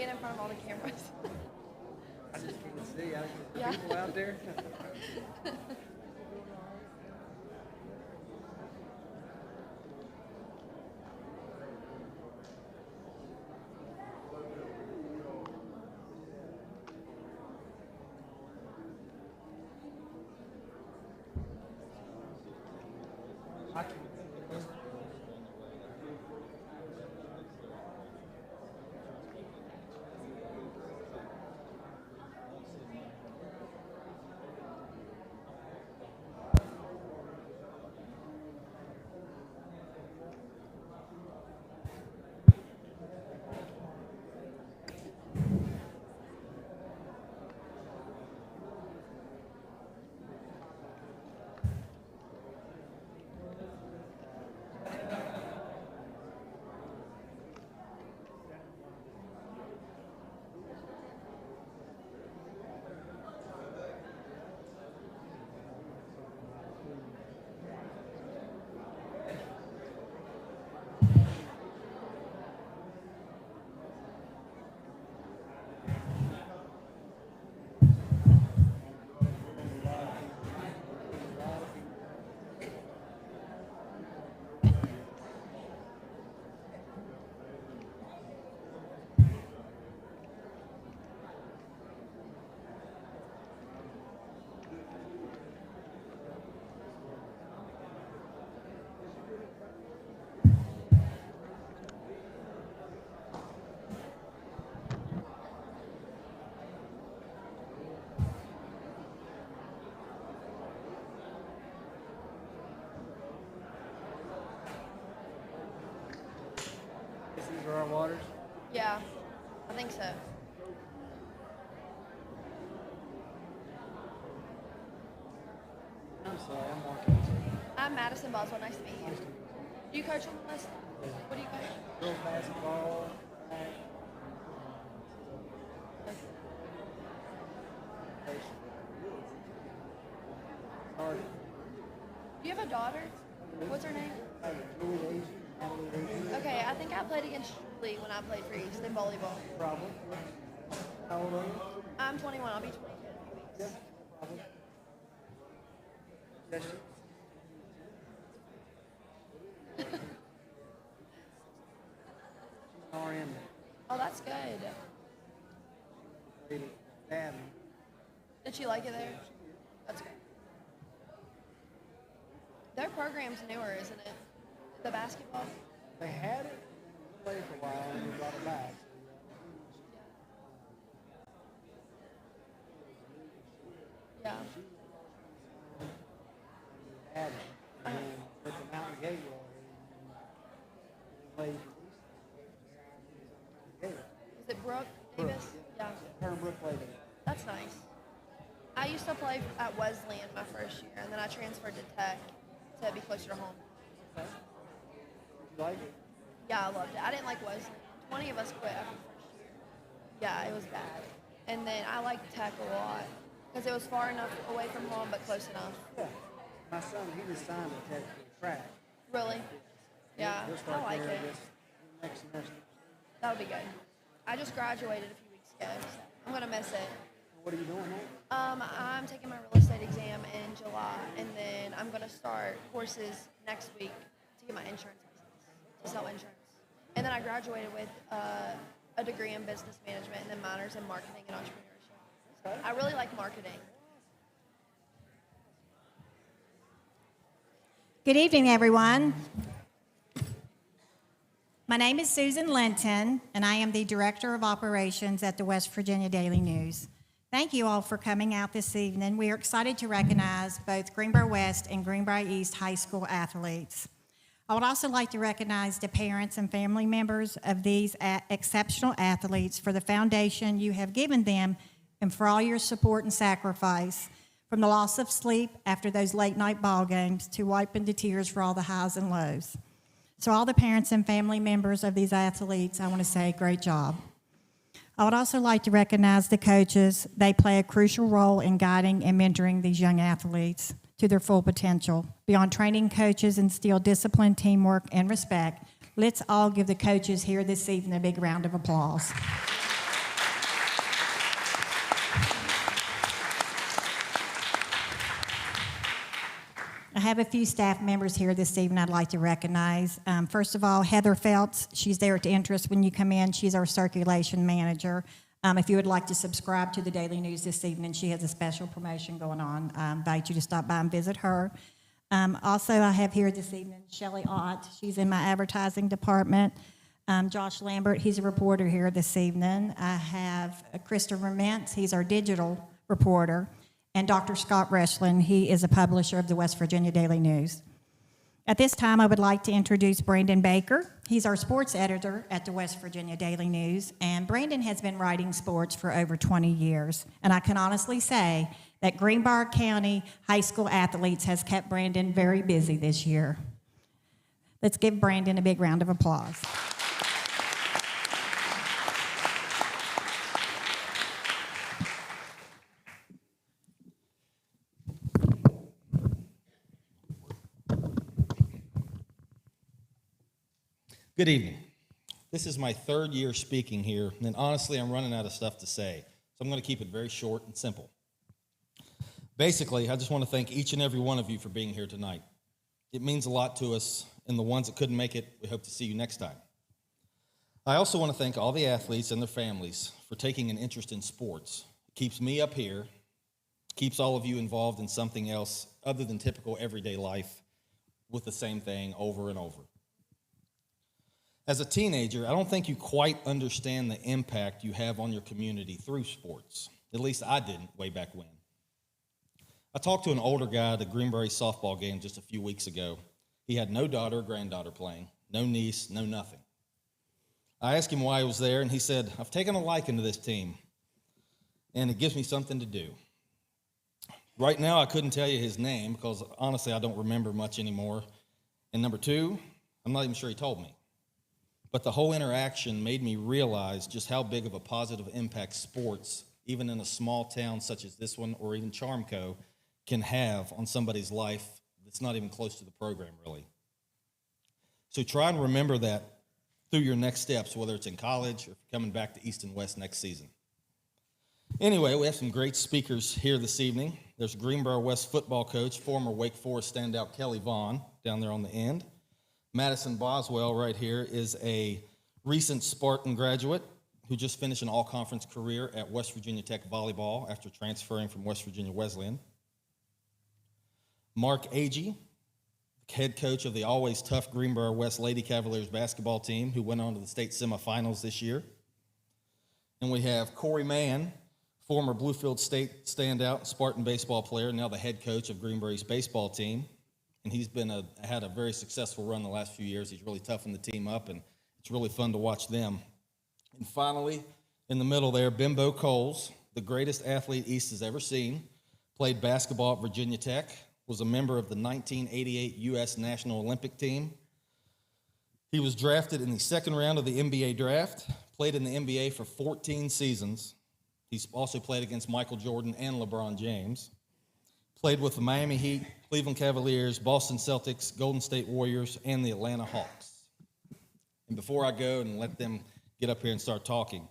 being in front of all the cameras. I just can't see. The Yeah. people out there. I can't. These are our waters. Yeah, I think so. I'm sorry, I'm walking. I'm Madison Boswell. Nice to meet you. Do you coach on the list? What do you coach? Girls basketball. Sorry. Do you have a daughter? What's her name? Okay, I think I played against Julie when I played for East in volleyball. Probably. How old are you? I'm 21. I'll be 22 in a few weeks. Yeah, probably. Yes, she- She's an RN. Oh, that's good. Lady. Bad. Did she like it there? That's good. Their program's newer, isn't it? The basketball? They had it, played for a while, and they brought it back. Yeah. Had it. And with the Mountain Gateway, played Gateway. Is it Brooke Davis? Yeah. Her and Brooke played it. That's nice. I used to play at Wesleyan my first year, and then I transferred to Tech to be closer to home. Okay. Did you like it? Yeah, I loved it. I didn't like Wesleyan. 20 of us quit after the first year. Yeah, it was bad. And then I liked Tech a lot because it was far enough away from home, but close enough. Yeah. My son, he just signed a Tech track. Really? Yeah, He'll I start like there it. this next semester. That would be good. I just graduated a few weeks ago, so I'm going to miss it. What are you doing now? I'm taking my real estate exam in July, and then I'm going to start courses next week to get my insurance license, to sell insurance. And then I graduated with a degree in business management and then minors in marketing and entrepreneurship. Okay. I really like marketing. Good evening, everyone. My name is Susan Linton, and I am the Director of Operations at the West Virginia Daily News. Thank you all for coming out this evening. We are excited to recognize both Greenbrier West and Greenbrier East High School athletes. I would also like to recognize the parents and family members of these exceptional athletes for the foundation you have given them and for all your support and sacrifice, from the loss of sleep after those late-night ball games to wiping the tears for all the highs and lows. So all the parents and family members of these athletes, I want to say great job. I would also like to recognize the coaches. They play a crucial role in guiding and mentoring these young athletes to their full potential. Beyond training, coaches instill discipline, teamwork, and respect. Let's all give the coaches here this evening a big round of applause. have a few staff members here this evening I'd like to recognize. First of all, Heather Feltz, she's there at interest when you come in. She's our circulation manager. If you would like to subscribe to the Daily News this evening, she has a special promotion going on. I invite you to stop by and visit her. Also, I have here this evening Shelley Ott. She's in my advertising department. Josh Lambert, he's a reporter here this evening. I have Christopher Mintz, he's our digital reporter. And Dr. Scott Reschlin, he is a publisher of the West Virginia Daily News. At this time, I would like to introduce Brandon Baker. He's our sports editor at the West Virginia Daily News, and Brandon has been writing sports for over 20 years. And I can honestly say that Greenbrier County high school athletes has kept Brandon very busy this year. Let's give Brandon a big round of applause. Good evening. This is my third year speaking here, and honestly, I'm running out of stuff to say, so I'm going to keep it very short and simple. Basically, I just want to thank each and every one of you for being here tonight. It means a lot to us, and the ones that couldn't make it, we hope to see you next time. I also want to thank all the athletes and their families for taking an interest in sports. It keeps me up here, keeps all of you involved in something else other than typical everyday life with the same thing over and over. As a teenager, I don't think you quite understand the impact you have on your community through sports. At least I didn't way back when. I talked to an older guy at a Greenberry softball game just a few weeks ago. He had no daughter or granddaughter playing, no niece, no nothing. I asked him why he was there, and he said, "I've taken a liking to this team, and it gives me something to do." Right now, I couldn't tell you his name because, honestly, I don't remember much anymore. And number two, I'm not even sure he told me. But the whole interaction made me realize just how big of a positive impact sports, even in a small town such as this one or even Charmco, can have on somebody's life that's not even close to the program, really. So try and remember that through your next steps, whether it's in college or coming back to East and West next season. Anyway, we have some great speakers here this evening. There's Greenbrier West football coach, former Wake Forest standout Kelly Vaughn, down there on the end. Madison Boswell right here is a recent Spartan graduate who just finished an all-conference career at West Virginia Tech volleyball after transferring from West Virginia Wesleyan. Mark Agee, head coach of the always tough Greenbrier West Lady Cavaliers basketball team who went on to the state semifinals this year. And we have Corey Mann, former Bluefield State standout Spartan baseball player, now the head coach of Greenberry's baseball team. And he's had a very successful run the last few years. He's really toughened the team up, and it's really fun to watch them. And finally, in the middle there, Bimbo Coles, the greatest athlete East has ever seen, played basketball at Virginia Tech, was a member of the 1988 U.S. National Olympic team. He was drafted in the second round of the NBA draft, played in the NBA for 14 seasons. He's also played against Michael Jordan and LeBron James. Played with the Miami Heat, Cleveland Cavaliers, Boston Celtics, Golden State Warriors, and the Atlanta Hawks. And before I go and let them get up here and start talking,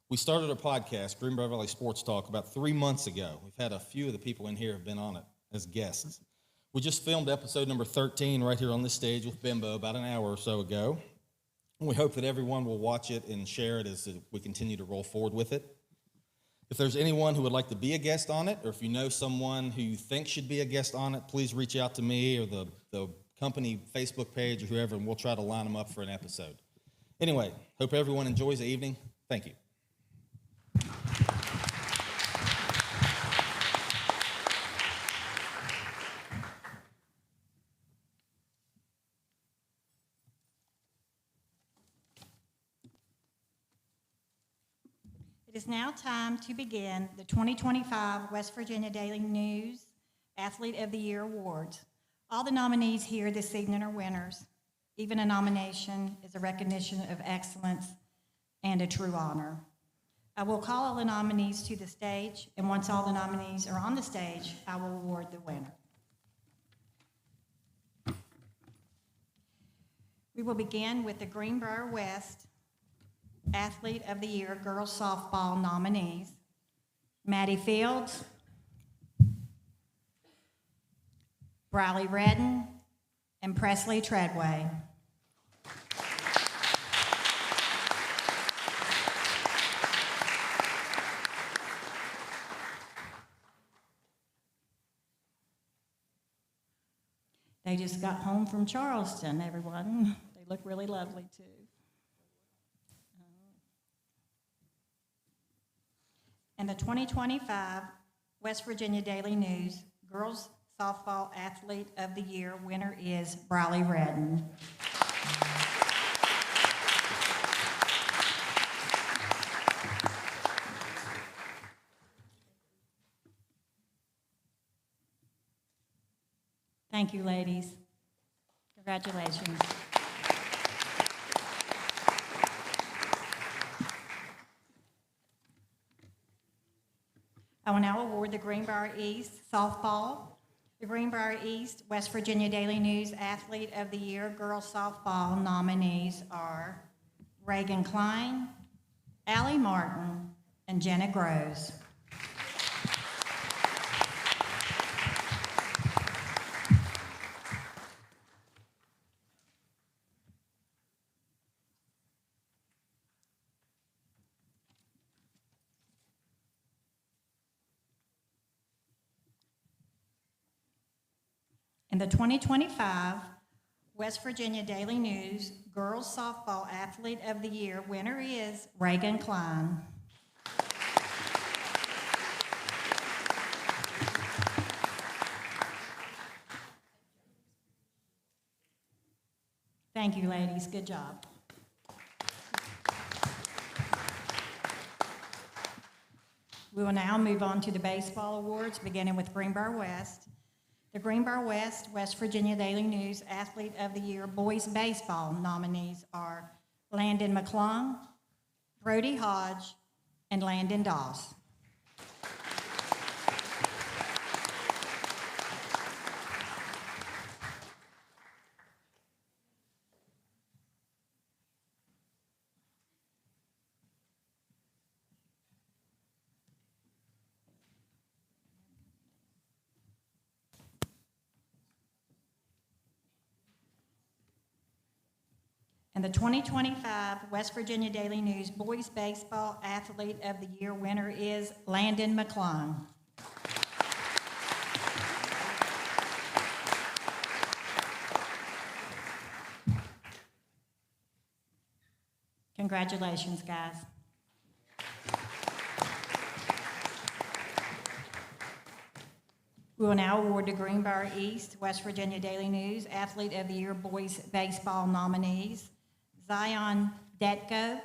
we started a podcast, Greenbrier Valley Sports Talk, about 3 months ago. We've had a few of the people in here have been on it as guests. We just filmed episode number 13 right here on this stage with Bimbo about an hour or so ago. And we hope that everyone will watch it and share it as we continue to roll forward with it. If there's anyone who would like to be a guest on it, or if you know someone who you think should be a guest on it, please reach out to me or the company Facebook page or whoever, and we'll try to line them up for an episode. Anyway, hope everyone enjoys the evening. Thank you. It is now time to begin the 2025 West Virginia Daily News Athlete of the Year Awards. All the nominees here this evening are winners. Even a nomination is a recognition of excellence and a true honor. I will call all the nominees to the stage, and once all the nominees are on the stage, I will award the winner. We will begin with the Greenbrier West Athlete of the Year Girls Softball nominees: Maddie Fields, Briley Redden, and Presley Treadway. They just got home from Charleston, everyone. They look really lovely, too. And the 2025 West Virginia Daily News Girls Softball Athlete of the Year winner is Briley Redden. Thank you, ladies. Congratulations. I will now award the Greenbrier East Softball. The Greenbrier East West Virginia Daily News Athlete of the Year Girls Softball nominees are Reagan Klein, Allie Martin, and Jenna Groves. In the 2025 West Virginia Daily News Girls Softball Athlete of the Year winner is Reagan Klein. Thank you, ladies. Good job. We will now move on to the baseball awards, beginning with Greenbrier West. The Greenbrier West West Virginia Daily News Athlete of the Year Boys Baseball nominees are Landon McClung, Brody Hodge, and Landon Doss. And the 2025 West Virginia Daily News Boys Baseball Athlete of the Year winner is Landon McClung. Congratulations, guys. We will now award the Greenbrier East West Virginia Daily News Athlete of the Year Boys Baseball nominees. Zion Detko,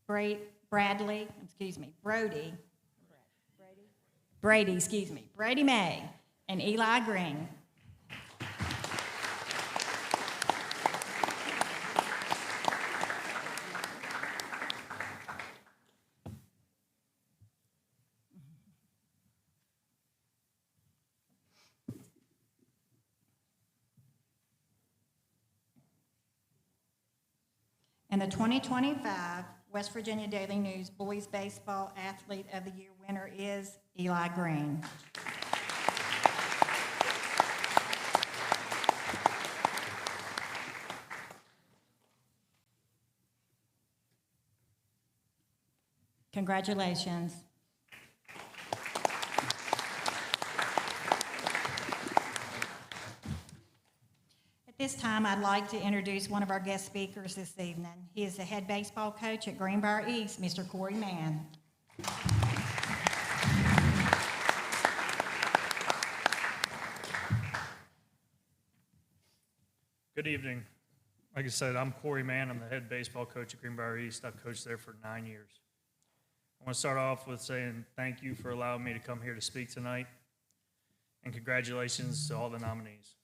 Brody, Brady May, and Eli Green. And the 2025 West Virginia Daily News Boys Baseball Athlete of the Year winner is Eli Green. Congratulations. At this time, I'd like to introduce one of our guest speakers this evening. He is the head baseball coach at Greenbrier East, Mr. Corey Mann. Good evening. Like I said, I'm Corey Mann. I'm the head baseball coach at Greenbrier East. I've coached there for 9 years. I want to start off with saying thank you for allowing me to come here to speak tonight, and congratulations to all the nominees.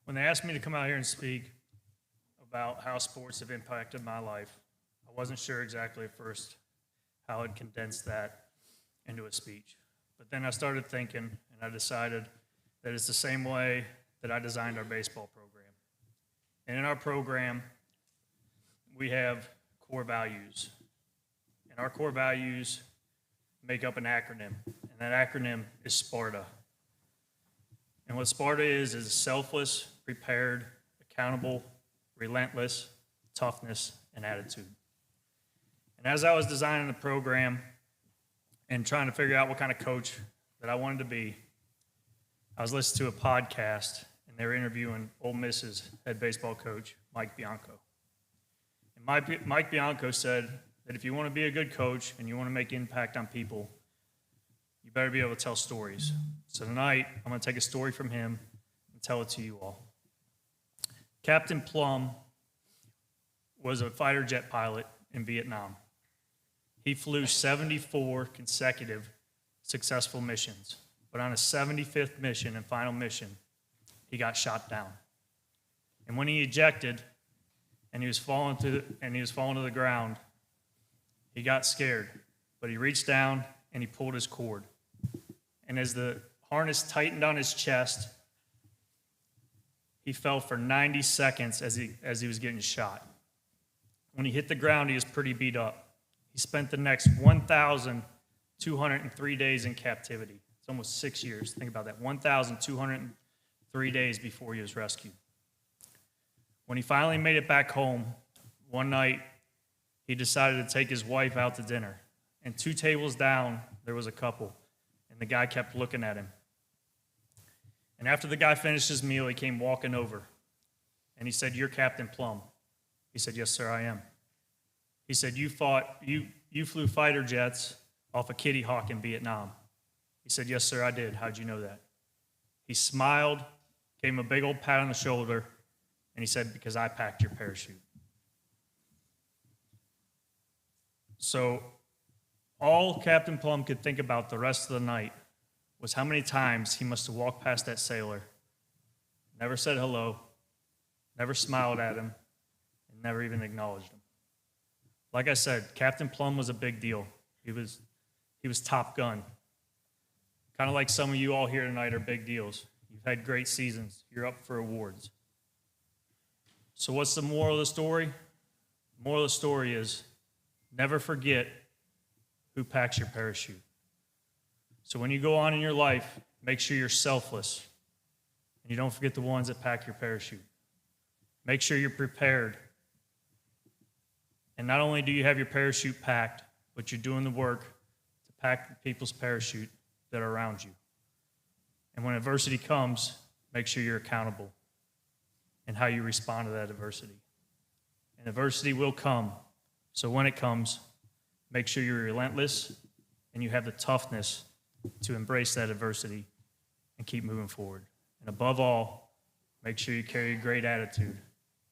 When they asked me to come out here and speak about how sports have impacted my life, I wasn't sure exactly at first how I'd condense that into a speech. But then I started thinking, and I decided that it's the same way that I designed our baseball program. And in our program, we have core values. And our core values make up an acronym, and that acronym is SPARTA. And what Sparta is selfless, prepared, accountable, relentless, toughness, and attitude. And as I was designing the program and trying to figure out what kind of coach that I wanted to be, I was listening to a podcast, and they were interviewing Ole Miss's head baseball coach, Mike Bianco. And Mike Bianco said that if you want to be a good coach and you want to make impact on people, you better be able to tell stories. So tonight, I'm going to take a story from him and tell it to you all. Captain Plum was a fighter jet pilot in Vietnam. He flew 74 consecutive successful missions. But on his 75th mission and final mission, he got shot down. And when he ejected and he was falling to the ground, he got scared. But he reached down and he pulled his cord. And as the harness tightened on his chest, he fell for 90 seconds as he was getting shot. When he hit the ground, he was pretty beat up. He spent the next 1,203 days in captivity. It's almost 6 years. Think about that. 1,203 days before he was rescued. When he finally made it back home, one night, he decided to take his wife out to dinner. And 2 tables down, there was a couple. And the guy kept looking at him. And after the guy finished his meal, he came walking over. And he said, "You're Captain Plum." He said, "Yes, sir, I am." He said, you flew fighter jets off a Kitty Hawk in Vietnam." He said, "Yes, sir, I did. How'd you know that?" He smiled, gave him a big old pat on the shoulder, and he said, "Because I packed your parachute." So all Captain Plum could think about the rest of the night was how many times he must have walked past that sailor, never said hello, never smiled at him, and never even acknowledged him. Like I said, Captain Plum was a big deal. He was Top Gun. Kind of like some of you all here tonight are big deals. You've had great seasons. You're up for awards. So what's the moral of the story? The moral of the story is never forget who packs your parachute. So when you go on in your life, make sure you're selfless. And you don't forget the ones that pack your parachute. Make sure you're prepared. And not only do you have your parachute packed, but you're doing the work to pack people's parachute that are around you. And when adversity comes, make sure you're accountable and how you respond to that adversity. And adversity will come. So when it comes, make sure you're relentless and you have the toughness to embrace that adversity and keep moving forward. And above all, make sure you carry a great attitude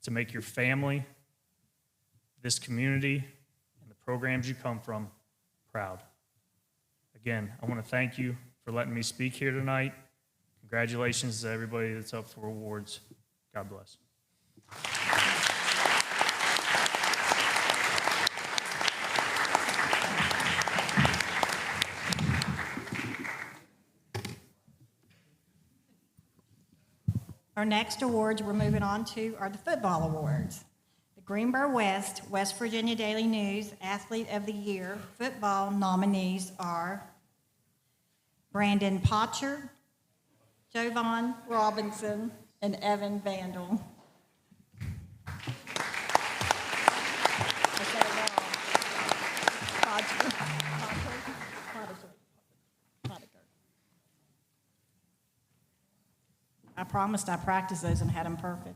to make your family, this community, and the programs you come from proud. Again, I want to thank you for letting me speak here tonight. Congratulations to everybody that's up for awards. God bless. Our next awards we're moving on to are the football awards. The Greenbrier West Virginia Daily News Athlete of the Year football nominees are Brandon Potcher, Jovan Robinson, and Evan Vandal. I said it wrong. Potcher. I promised I practiced those and had them perfect.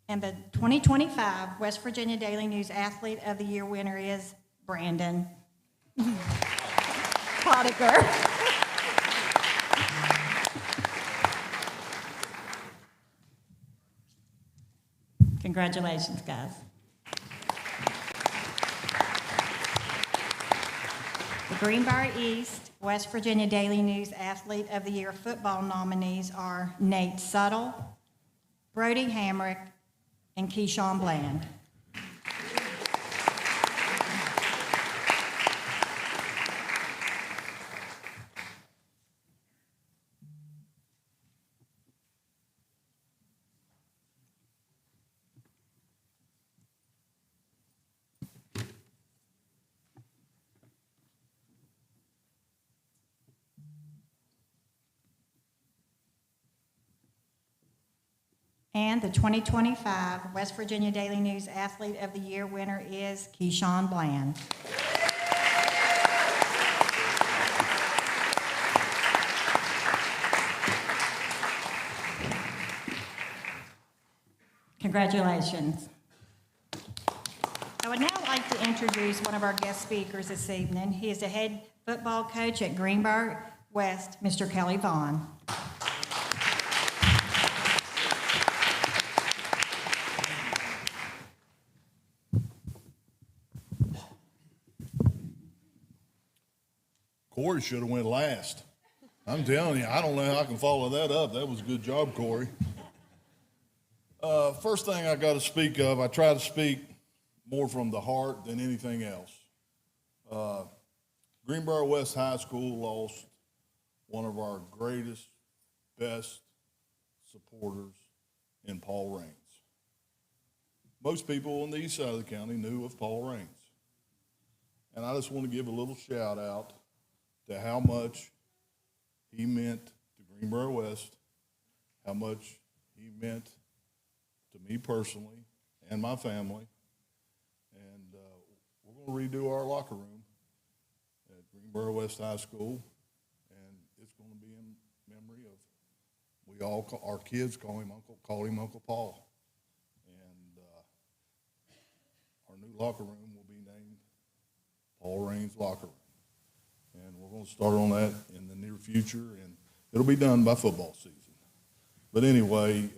And the 2025 West Virginia Daily News Athlete of the Year winner is Brandon Pottiker. Congratulations, guys. The Greenbrier East West Virginia Daily News Athlete of the Year football nominees are Nate Suttle, Brody Hamrick, and Keyshawn Bland. And the 2025 West Virginia Daily News Athlete of the Year winner is Keyshawn Bland. Congratulations. I would now like to introduce one of our guest speakers this evening. He is the head football coach at Greenbrier West, Mr. Kelly Vaughn. Corey should have went last. I'm telling you, I don't know how I can follow that up. That was a good job, Corey. First thing I got to speak of, I try to speak more from the heart than anything else. Greenbrier West High School lost one of our greatest, best supporters in Paul Raines. Most people on the east side of the county knew of Paul Raines. And I just want to give a little shout out to how much he meant to Greenbrier West, how much he meant to me personally and my family. And we're going to redo our locker room at Greenbrier West High School, and it's going to be in memory of, our kids call him Uncle Paul. And our new locker room will be named Paul Raines Locker Room. And we're going to start on that in the near future, and it'll be done by football season. But anyway,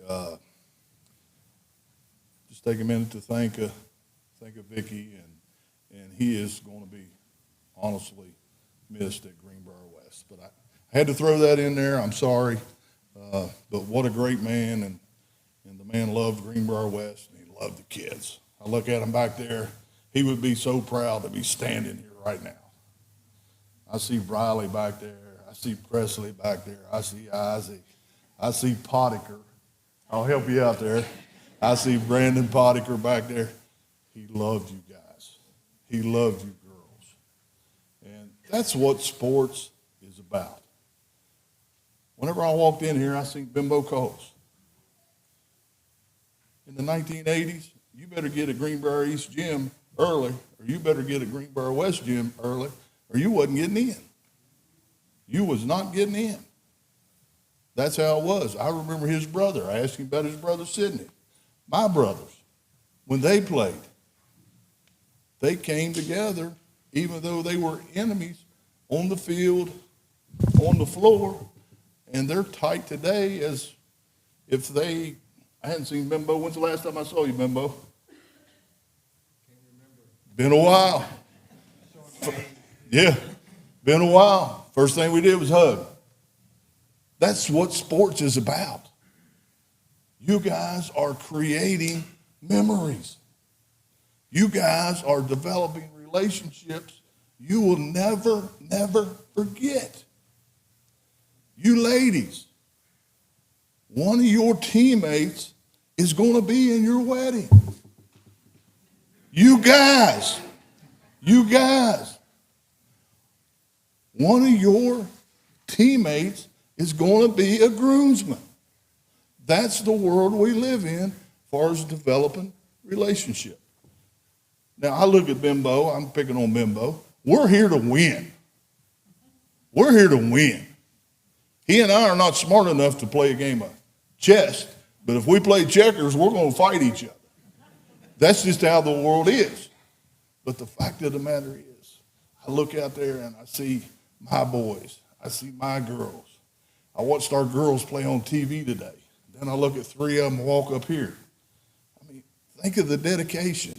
just take a minute to thank Vicky, and he is going to be honestly missed at Greenbrier West. But I had to throw that in there. I'm sorry, but what a great man, and the man loved Greenbrier West, and he loved the kids. I look at him back there. He would be so proud to be standing here right now. I see Riley back there. I see Presley back there. I see Isaac. I see Potiker. I'll help you out there. I see Brandon Potiker back there. He loved you guys. He loved you girls. And that's what sports is about. Whenever I walked in here, I seen Bimbo Coles. In the 1980s, you better get a Greenbrier East gym early, or you better get a Greenbrier West gym early, or you wasn't getting in. You was not getting in. That's how it was. I remember his brother. I asked him about his brother Sidney. My brothers, when they played, they came together even though they were enemies on the field, on the floor, and they're tight today as if they, I hadn't seen Bimbo. When's the last time I saw you, Bimbo? Can't remember. Been a while. Yeah, been a while. First thing we did was hug. That's what sports is about. You guys are creating memories. You guys are developing relationships you will never, never forget. You ladies, one of your teammates is going to be in your wedding. You guys, one of your teammates is going to be a groomsman. That's the world we live in as far as developing relationship. Now, I look at Bimbo. I'm picking on Bimbo. We're here to win. We're here to win. He and I are not smart enough to play a game of chess, but if we play checkers, we're going to fight each other. That's just how the world is. But the fact of the matter is, I look out there and I see my boys. I see my girls. I watched our girls play on TV today. Then I look at three of them walk up here. I mean, think of the dedication.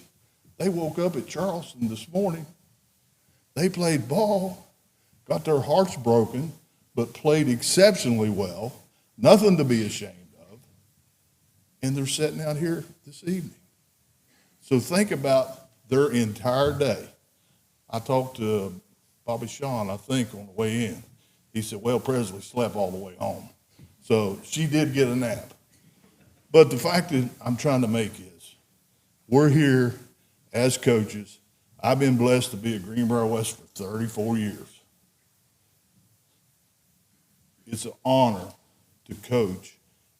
They woke up at Charleston this morning. They played ball, got their hearts broken, but played exceptionally well. Nothing to be ashamed of. And they're sitting out here this evening. So think about their entire day. I talked to Bobby Shawn, I think, on the way in. He said, well, Presley slept all the way home. So she did get a nap. But the fact that I'm trying to make is, we're here as coaches. I've been blessed to be at Greenbrier West for 34 years. It's an honor to coach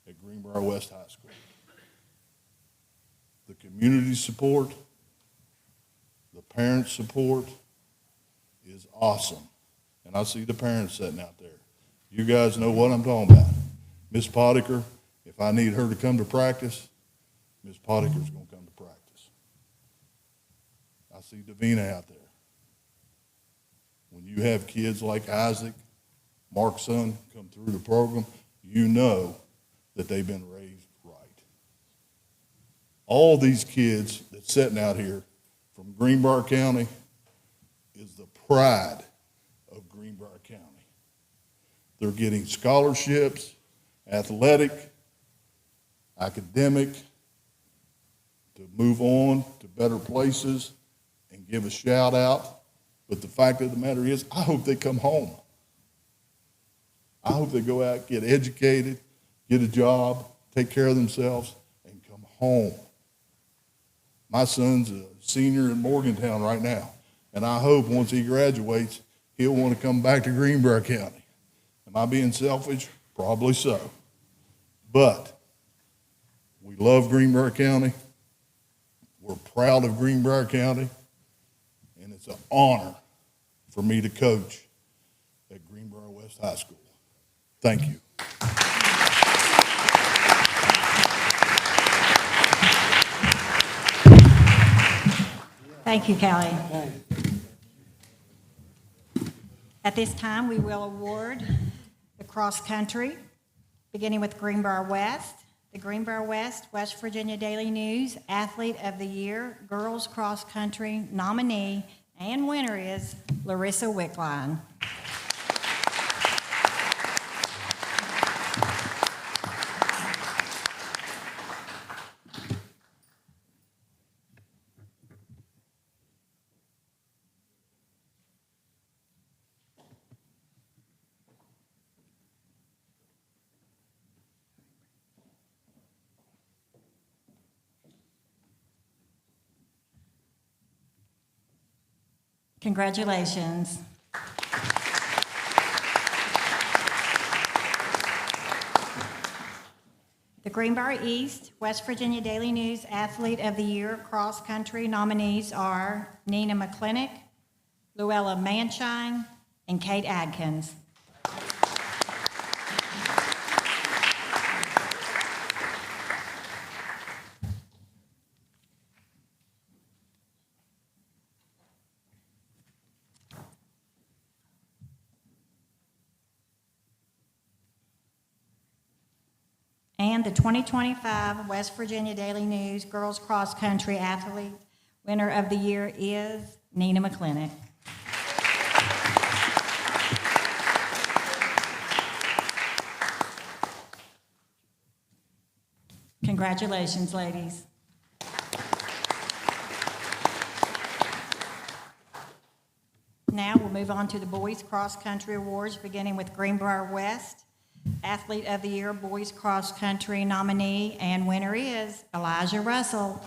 at Greenbrier West High School. the community support, the parent support is awesome. And I see the parents sitting out there. You guys know what I'm talking about. Miss Potiker, if I need her to come to practice, Miss Potiker's going to come to practice. I see Davina out there. When you have kids like Isaac, Mark's son, come through the program, you know that they've been raised right. All these kids that's sitting out here from Greenbrier County is the pride of Greenbrier County. They're getting scholarships, athletic, academic, to move on to better places and give a shout out. But the fact of the matter is, I hope they come home. I hope they go out, get educated, get a job, take care of themselves, and come home. My son's a senior in Morgantown right now, and I hope once he graduates, he'll want to come back to Greenbrier County. Am I being selfish? Probably so. But we love Greenbrier County. We're proud of Greenbrier County, and it's an honor for me to coach at Greenbrier West High School. Thank you. Thank you, Kelly. At this time, we will award the cross country, beginning with Greenbrier West. The Greenbrier West, West Virginia Daily News Athlete of the Year, Girls Cross Country nominee and winner is Larissa Wickline. Congratulations. The Greenbrier East, West Virginia Daily News Athlete of the Year Cross Country nominees are Nina McClintock, Luella Manshine, and Kate Adkins. And the 2025 West Virginia Daily News Girls Cross Country Athlete Winner of the Year is Nina McClintock. Congratulations, ladies. Now we'll move on to the Boys Cross Country Awards, beginning with Greenbrier West. Athlete of the Year Boys Cross Country nominee and winner is Elijah Russell.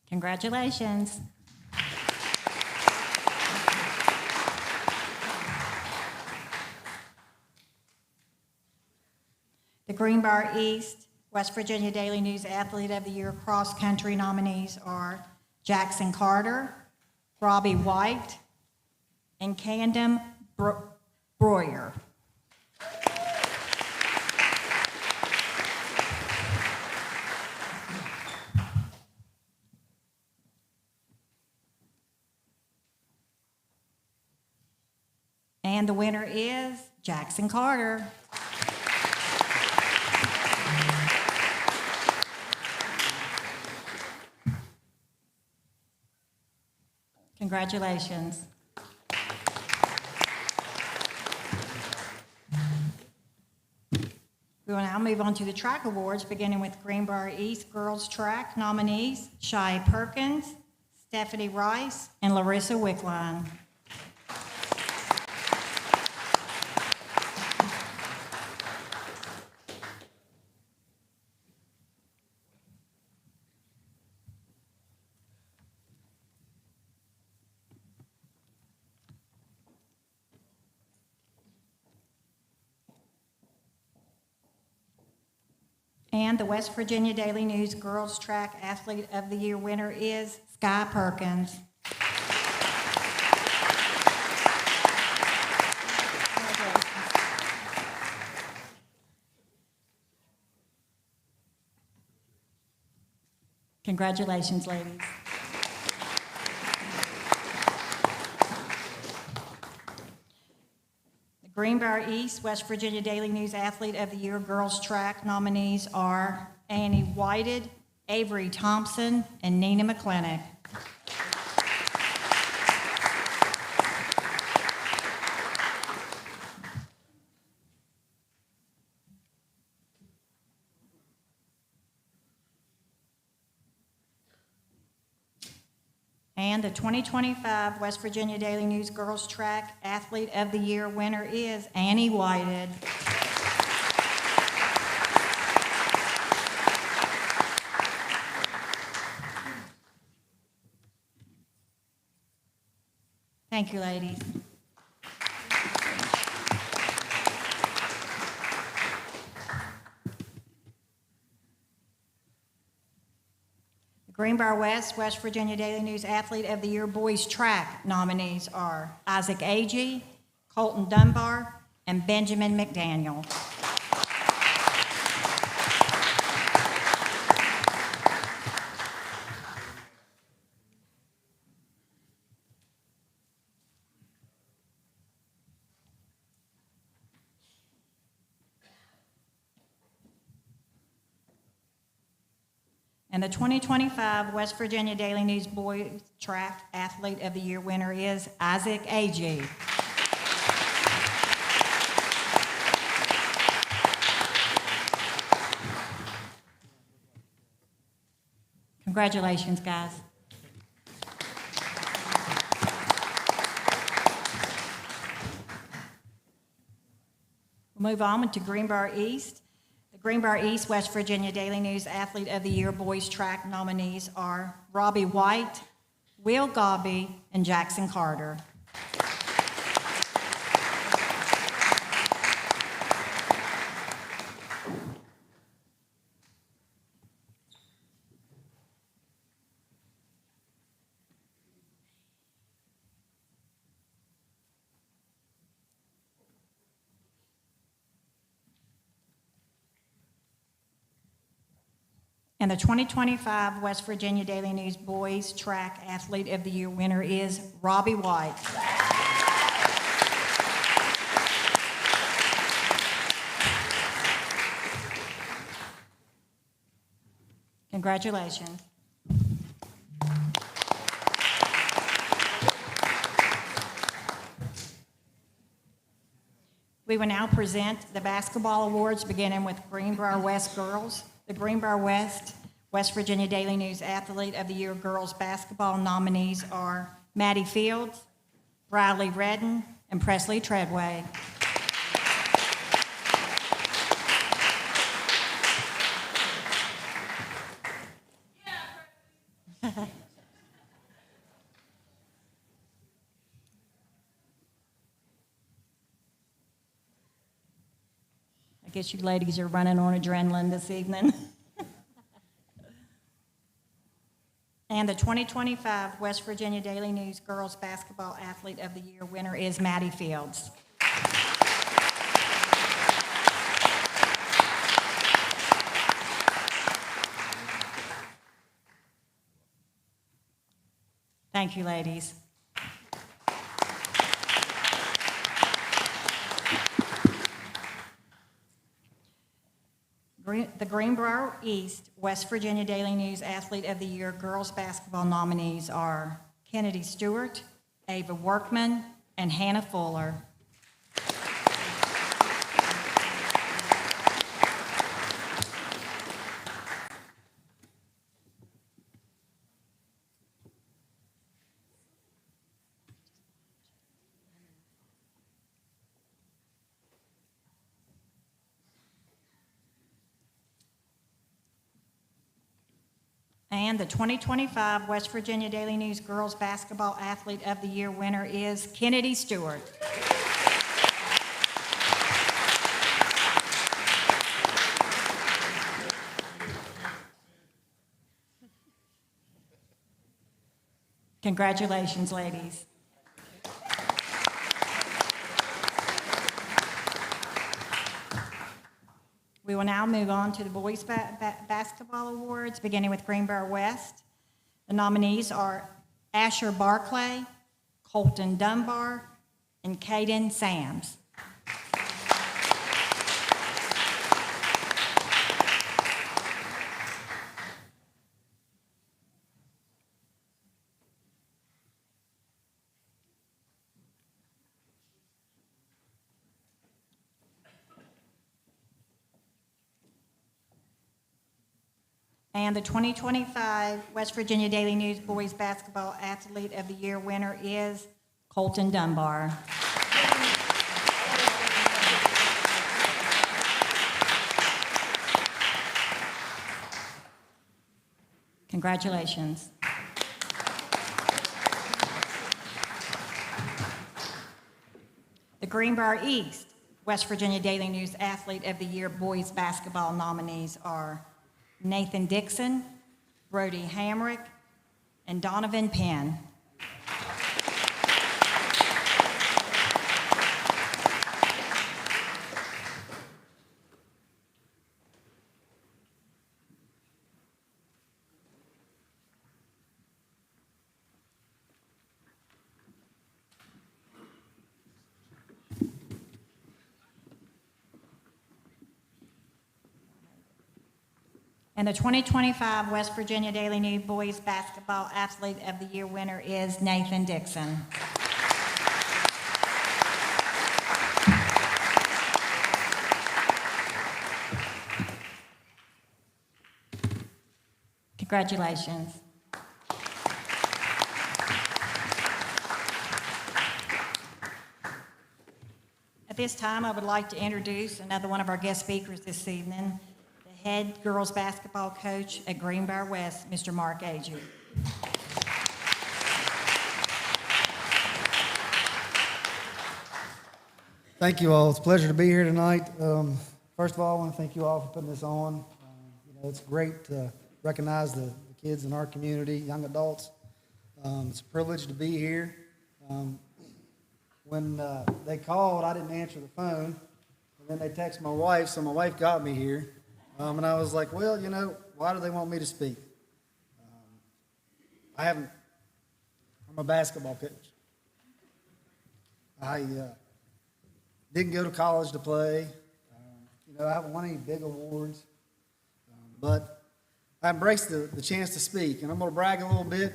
Congratulations. The Greenbrier East, West Virginia Daily News Athlete of the Year Cross Country nominees are Jackson Carter, Robbie White, and Candom Breuer. And the winner is Jackson Carter. Congratulations. We will now move on to the track awards, beginning with Greenbrier East Girls Track nominees, Shai Perkins, Stephanie Rice, and Larissa Wickline. And the West Virginia Daily News Girls Track Athlete of the Year winner is Sky Perkins. Congratulations, ladies. The Greenbrier East West Virginia Daily News Athlete of the Year Girls Track nominees are Annie Whited, Avery Thompson, and Nina McClinick. And the 2025 West Virginia Daily News Girls Track Athlete of the Year winner is Annie Whited. Thank you, ladies. Greenbrier West, West Virginia Daily News Athlete of the Year Boys Track nominees are Isaac Agee, Colton Dunbar, and Benjamin McDaniel. And the 2025 West Virginia Daily News Boys Track Athlete of the Year winner is Isaac Agee. Congratulations, guys. We'll move on to Greenbrier East. Greenbrier East West Virginia Daily News Athlete of the Year Boys Track nominees are Robbie White, Will Gobby, and Jackson Carter. And the 2025 West Virginia Daily News Boys Track Athlete of the Year winner is Robbie White. Congratulations. We will now present the basketball awards, beginning with Greenbrier West girls. The Greenbrier West, West Virginia Daily News Athlete of the Year girls basketball nominees are Maddie Fields, Bradley Redden, and Presley Treadway. I guess you ladies are running on adrenaline this evening. And the 2025 West Virginia Daily News Girls Basketball Athlete of the Year winner is Maddie Fields. Thank you, ladies. The Greenbrier East West Virginia Daily News Athlete of the Year girls basketball nominees are Kennedy Stewart, Ava Workman, and Hannah Fuller. And the 2025 West Virginia Daily News Girls Basketball Athlete of the Year winner is Kennedy Stewart. Congratulations, ladies. We will now move on to the boys' basketball awards, beginning with Greenboro West. The nominees are Asher Barclay, Colton Dunbar, and Caden Sams. And the 2025 West Virginia Daily News Boys Basketball Athlete of the Year winner is Colton Dunbar. Congratulations. The Greenbrier East West Virginia Daily News Athlete of the Year Boys Basketball nominees are Nathan Dixon, Brody Hamrick, and Donovan Penn. And the 2025 West Virginia Daily News Boys Basketball Athlete of the Year winner is Nathan Dixon. Congratulations. At this time, I would like to introduce another one of our guest speakers this evening, head girls basketball coach at Greenbrier West, Mr. Mark Agee. Thank you all. It's a pleasure to be here tonight. First of all, I want to thank you all for putting this on. It's great to recognize the kids in our community, young adults. It's a privilege to be here. When they called, I didn't answer the phone, and then they texted my wife, so my wife got me here. And I was like, well, why do they want me to speak? I'm a basketball coach. I didn't go to college to play. I haven't won any big awards. But I embraced the chance to speak, and I'm going to brag a little bit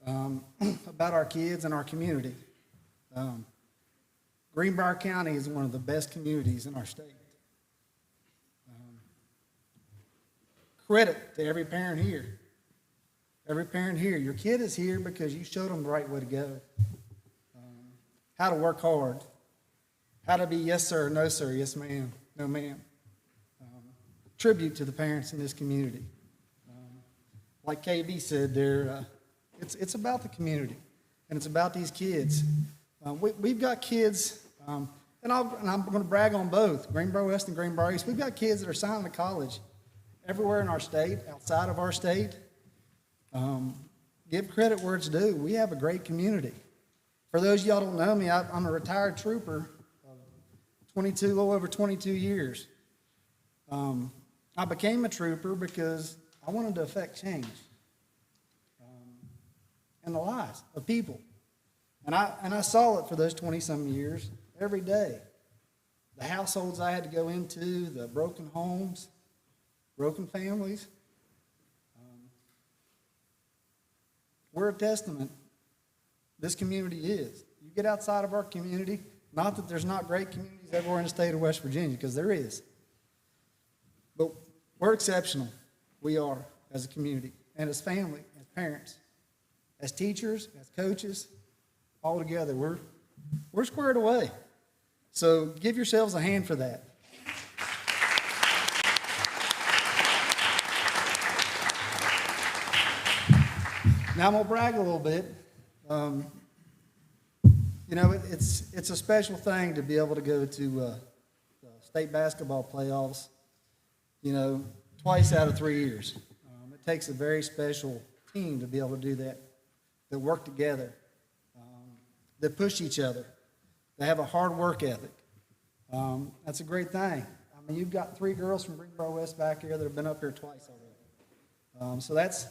about our kids and our community. Greenbrier County is one of the best communities in our state. Credit to every parent here. Every parent here. Your kid is here because you showed them the right way to go. How to work hard. How to be yes, sir, no, sir, yes, ma'am, no, ma'am. Tribute to the parents in this community. Like KB said there, it's about the community, and it's about these kids. We've got kids, and I'm going to brag on both, Greenbrier West and Greenbrier East. We've got kids that are signing to college everywhere in our state, outside of our state. Give credit where it's due. We have a great community. For those of y'all don't know me, I'm a retired trooper of a little over 22 years. I became a trooper because I wanted to affect change in the lives of people. And I saw it for those 20-some years every day. The households I had to go into, the broken homes, broken families. We're a testament. This community is. You get outside of our community, not that there's not great communities everywhere in the state of West Virginia, because there is. But we're exceptional. We are as a community, and as family, as parents, as teachers, as coaches, all together, we're squared away. So give yourselves a hand for that. Now I'm gonna brag a little bit. It's a special thing to be able to go to state basketball playoffs. Twice out of 3 years. It takes a very special team to be able to do that. that work together, that push each other. They have a hard work ethic. That's a great thing. I mean, you've got 3 girls from Greenboro West back here that have been up here twice already. So that's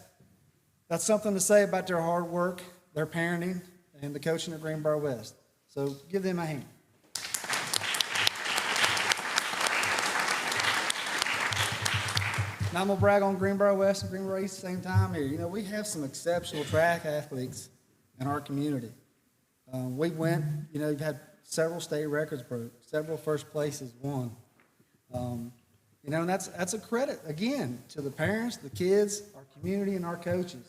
something to say about their hard work, their parenting, and the coaching at Greenboro West. So give them a hand. Now I'm going to brag on Greenboro West and Greenboro East at the same time here. You know, we have some exceptional track athletes in our community. We went, you know, you've had several state records broke, several first places won. You know, and that's a credit, again, to the parents, the kids, our community, and our coaches.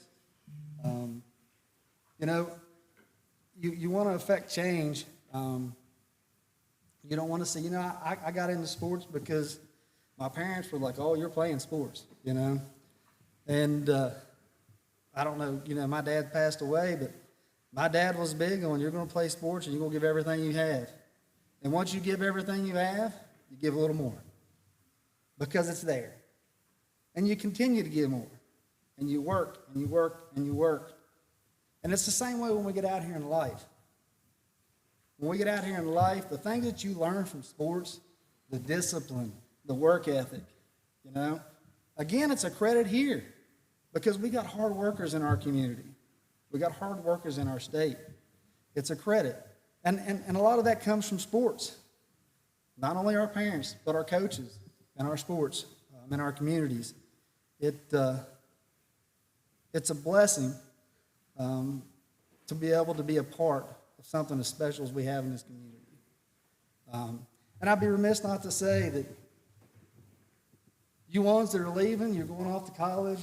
You know, you want to affect change. You don't want to see, you know, I got into sports because my parents were like, oh, you're playing sports, you know. And I don't know, you know, my dad passed away, but my dad was big on you're going to play sports and you're going to give everything you have. And once you give everything you have, you give a little more because it's there. And you continue to give more. And you work and you work and you work. And it's the same way when we get out here in life. When we get out here in life, the things that you learn from sports, the discipline, the work ethic, you know, again, it's a credit here because we got hard workers in our community. We got hard workers in our state. It's a credit. And a lot of that comes from sports. Not only our parents, but our coaches and our sports in our communities. It's a blessing to be able to be a part of something as special as we have in this community. And I'd be remiss not to say that you ones that are leaving, you're going off to college,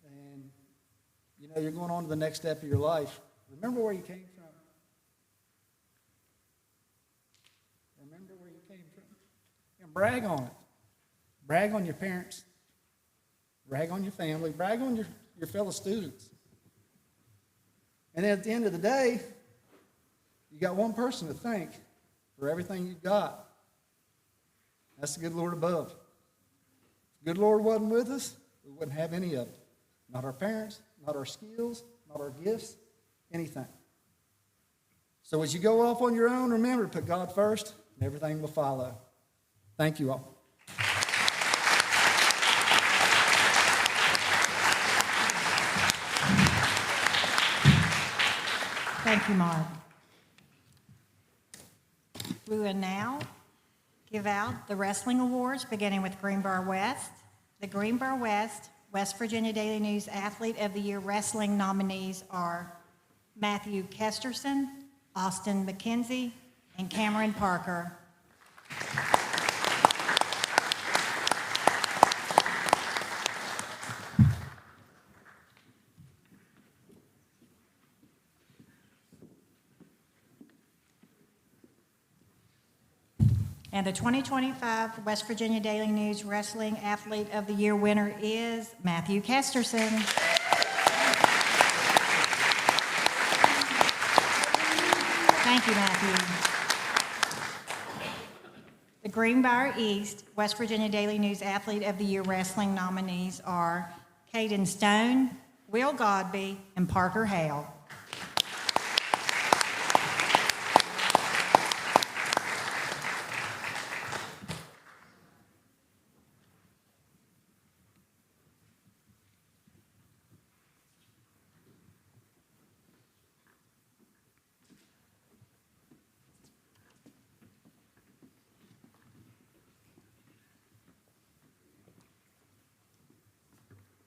and you know you're going on to the next step of your life. Remember where you came from. Remember where you came from. And brag on it. Brag on your parents. Brag on your family. Brag on your fellow students. And then at the end of the day, you got one person to thank for everything you've got. That's the good Lord above. If the good Lord wasn't with us, we wouldn't have any of it. Not our parents, not our skills, not our gifts, anything. So as you go off on your own, remember to put God first, and everything will follow. Thank you all. Thank you, Mark. We will now give out the wrestling awards, beginning with Greenboro West. The Greenboro West Virginia Daily News Athlete of the Year wrestling nominees are Matthew Kesterson, Austin McKenzie, and Cameron Parker. And the 2025 West Virginia Daily News Wrestling Athlete of the Year winner is Matthew Kesterson. Thank you, Matthew. The Greenbrier East West Virginia Daily News Athlete of the Year Wrestling nominees are Caden Stone, Will Godby, and Parker Hale.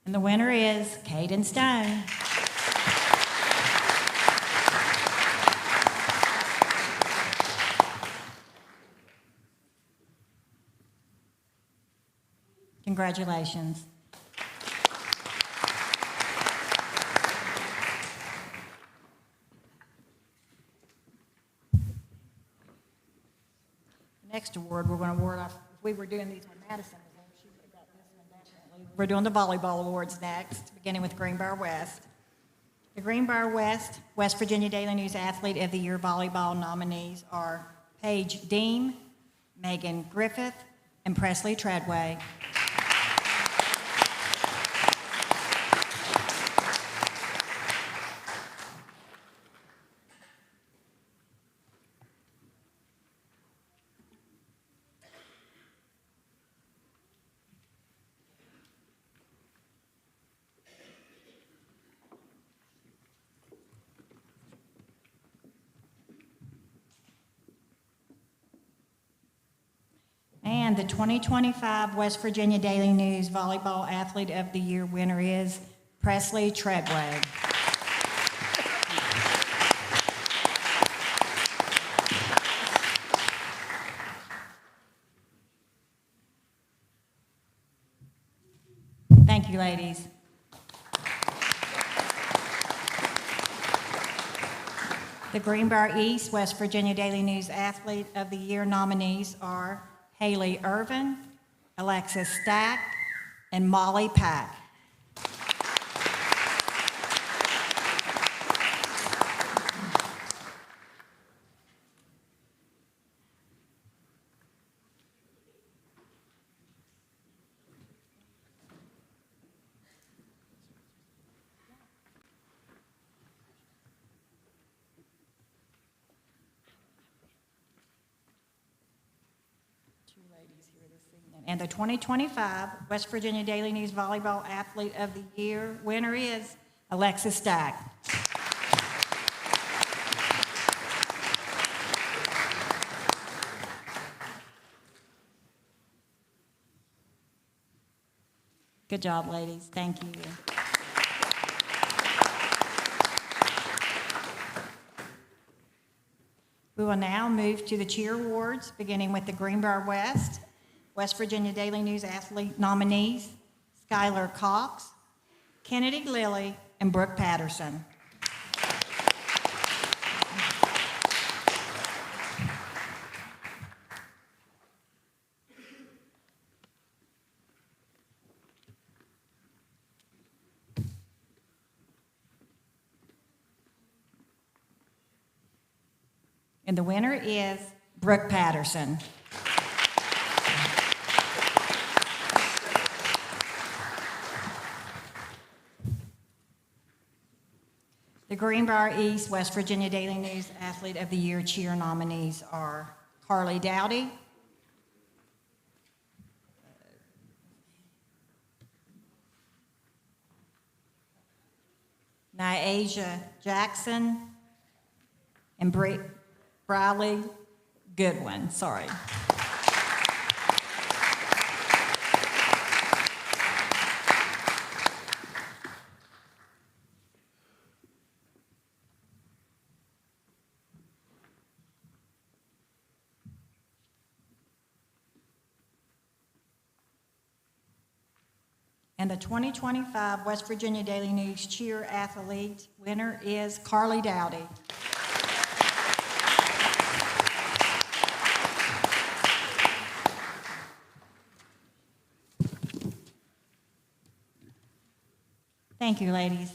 And the winner is Caden Stone. Congratulations. Next award we're going to award off, if we were doing these on Madison, she would have got this one definitely. We're doing the volleyball awards next, beginning with Greenbrier West. The Greenbrier West Virginia Daily News Athlete of the Year volleyball nominees are Paige Deem, Megan Griffith, and Presley Treadway. And the 2025 West Virginia Daily News Volleyball Athlete of the Year winner is Presley Treadway. Thank you, ladies. The Greenbrier East West Virginia Daily News Athlete of the Year nominees are Haley Irvin, Alexis Stack, and Molly Pack. And the 2025 West Virginia Daily News Volleyball Athlete of the Year winner is Alexis Stack. Good job, ladies. Thank you. We will now move to the cheer awards, beginning with the Greenbrier West Virginia Daily News Athlete nominees, Skylar Cox, Kennedy Lilly, and Brooke Patterson. And the winner is Brooke Patterson. The Greenbrier East West Virginia Daily News Athlete of the Year cheer nominees are Carly Dowdy, Nyasia Jackson, and Briley Goodwin. Sorry. And the 2025 West Virginia Daily News Cheer Athlete winner is Carly Dowdy. Thank you, ladies.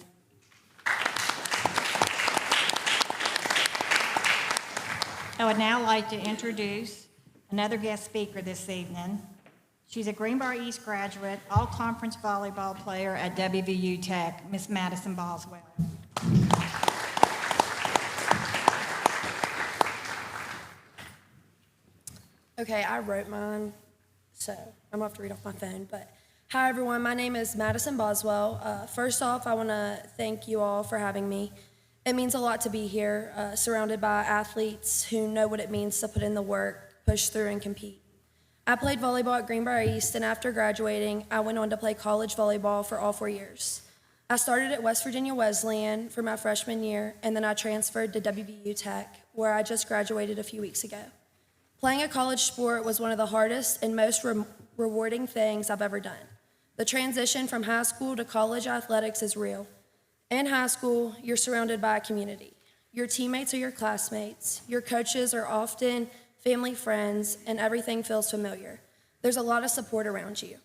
I would now like to introduce another guest speaker this evening. She's a Greenbrier East graduate, all-conference volleyball player at WVU Tech, Miss Madison Boswell. Okay, I wrote mine, so I'm gonna have to read off my phone. But hi, everyone. My name is Madison Boswell. First off, I want to thank you all for having me. It means a lot to be here, surrounded by athletes who know what it means to put in the work, push through, and compete. I played volleyball at Greenbrier East, and after graduating, I went on to play college volleyball for all 4 years. I started at West Virginia Wesleyan for my freshman year, and then I transferred to WVU Tech, where I just graduated a few weeks ago. Playing a college sport was one of the hardest and most rewarding things I've ever done. The transition from high school to college athletics is real. In high school, you're surrounded by a community. Your teammates are your classmates. Your coaches are often family, friends, and everything feels familiar. There's a lot of support around you.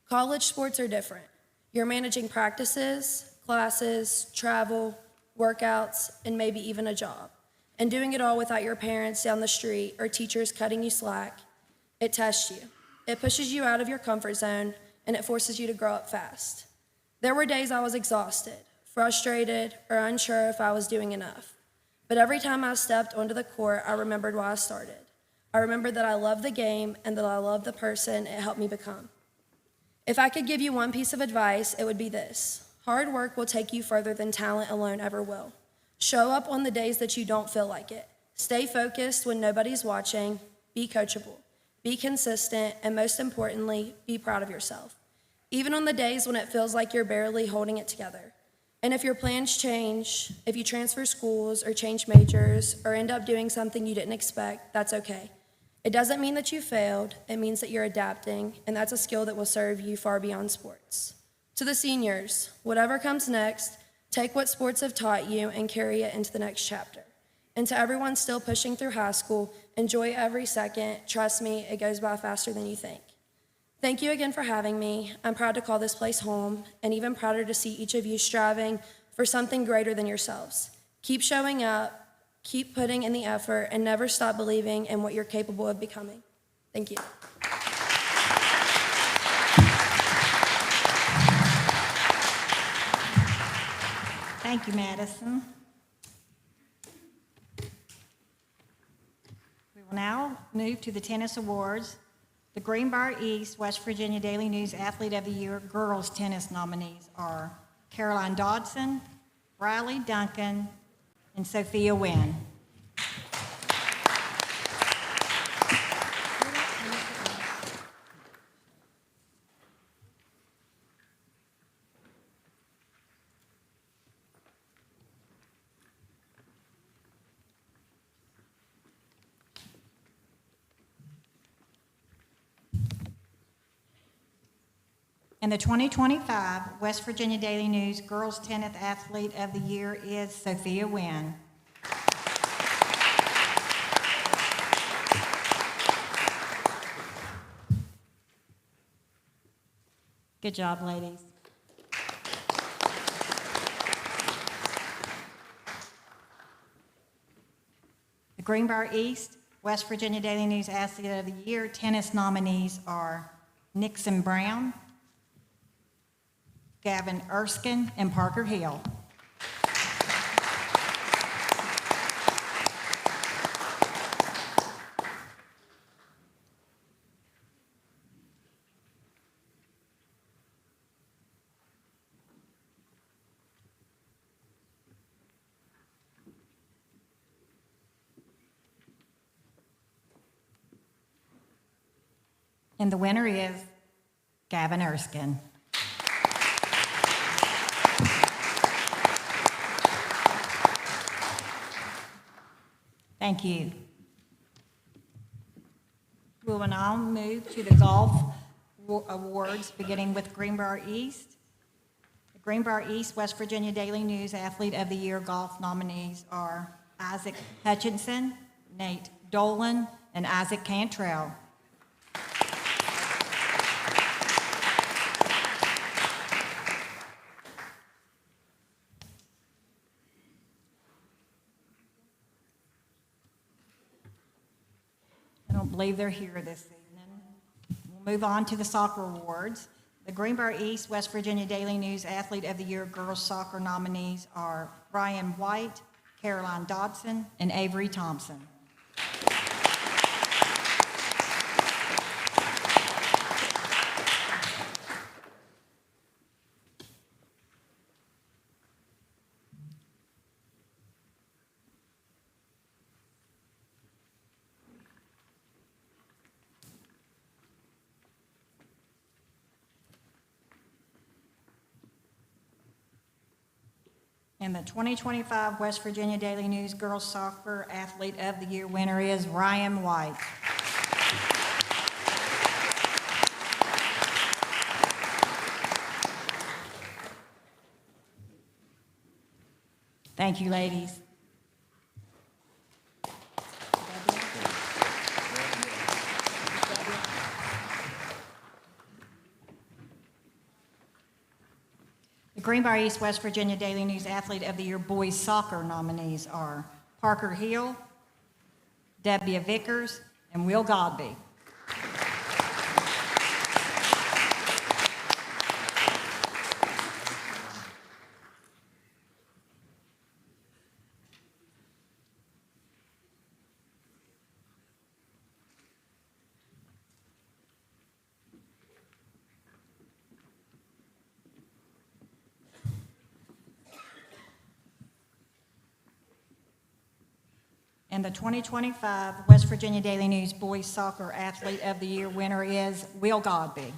College sports are different. You're managing practices, classes, travel, workouts, and maybe even a job. And doing it all without your parents down the street or teachers cutting you slack. It tests you. It pushes you out of your comfort zone, and it forces you to grow up fast. There were days I was exhausted, frustrated, or unsure if I was doing enough. But every time I stepped onto the court, I remembered why I started. I remembered that I love the game and that I love the person it helped me become. If I could give you one piece of advice, it would be this. Hard work will take you further than talent alone ever will. Show up on the days that you don't feel like it. Stay focused when nobody's watching. Be coachable. Be consistent, and most importantly, be proud of yourself, even on the days when it feels like you're barely holding it together. And if your plans change, if you transfer schools or change majors or end up doing something you didn't expect, that's okay. It doesn't mean that you failed. It means that you're adapting, and that's a skill that will serve you far beyond sports. To the seniors, whatever comes next, take what sports have taught you and carry it into the next chapter. And to everyone still pushing through high school, enjoy every second. Trust me, it goes by faster than you think. Thank you again for having me. I'm proud to call this place home, and even prouder to see each of you striving for something greater than yourselves. Keep showing up, keep putting in the effort, and never stop believing in what you're capable of becoming. Thank you. Thank you, Madison. We will now move to the tennis awards. The Greenbrier East West Virginia Daily News Athlete of the Year girls tennis nominees are Caroline Dodson, Riley Duncan, and Sophia Wynn. And the 2025 West Virginia Daily News Girls Tennis Athlete of the Year is Sophia Wynn. Good job, ladies. The Greenbrier East West Virginia Daily News Athlete of the Year tennis nominees are Nixon Brown, Gavin Erskine, and Parker Hill. And the winner is Gavin Erskine. Thank you. We will now move to the golf awards, beginning with Greenbrier East. The Greenbrier East West Virginia Daily News Athlete of the Year golf nominees are Isaac Hutchinson, Nate Dolan, and Isaac Cantrell. I don't believe they're here this evening. We'll move on to the soccer awards. The Greenbrier East West Virginia Daily News Athlete of the Year girls soccer nominees are Brian White, Caroline Dodson, and Avery Thompson. And the 2025 West Virginia Daily News Girls Soccer Athlete of the Year winner is Ryan White. Thank you, ladies. The Greenbrier East West Virginia Daily News Athlete of the Year boys soccer nominees are Parker Hill, Debbie Vickers, and Will Godby. And the 2025 West Virginia Daily News Boys Soccer Athlete of the Year winner is Will Godby.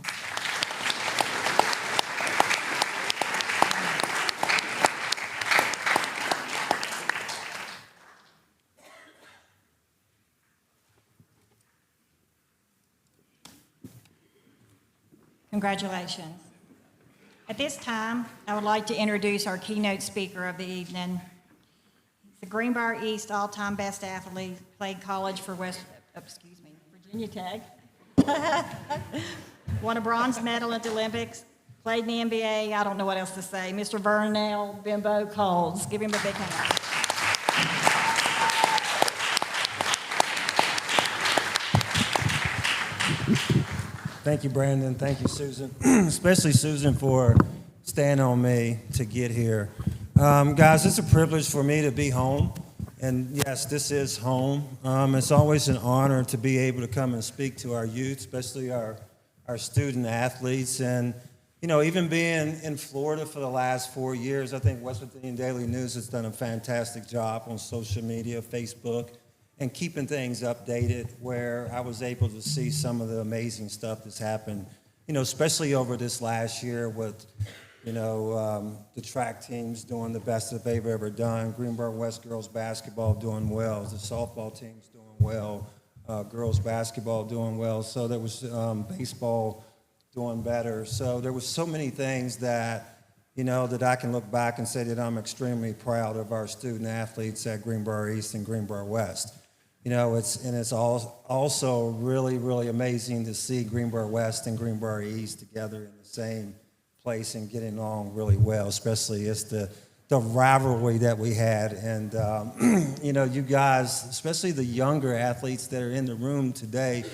Congratulations. At this time, I would like to introduce our keynote speaker of the evening. He's the Greenbrier East all-time best athlete, played college for Virginia Tech. Won a bronze medal at the Olympics, played in the NBA. I don't know what else to say. Mr. Vernell Bimbo Coles. Give him a big hand. Thank you, Brandon. Thank you, Susan. Especially Susan for staying on me to get here. Guys, it's a privilege for me to be home. And yes, this is home. It's always an honor to be able to come and speak to our youth, especially our student athletes. And, you know, even being in Florida for the last 4 years, I think West Virginia Daily News has done a fantastic job on social media, Facebook, and keeping things updated, where I was able to see some of the amazing stuff that's happened, you know, especially over this last year with, you know, the track teams doing the best that they've ever done, Greenbrier West girls basketball doing well, the softball teams doing well, girls basketball doing well, so there was baseball doing better. So there was so many things that, you know, that I can look back and say that I'm extremely proud of our student athletes at Greenbrier East and Greenbrier West. You know, it's also really, really amazing to see Greenbrier West and Greenbrier East together in the same place and getting along really well, especially it's the rivalry that we had. And, you know, you guys, especially the younger athletes that are in the room today,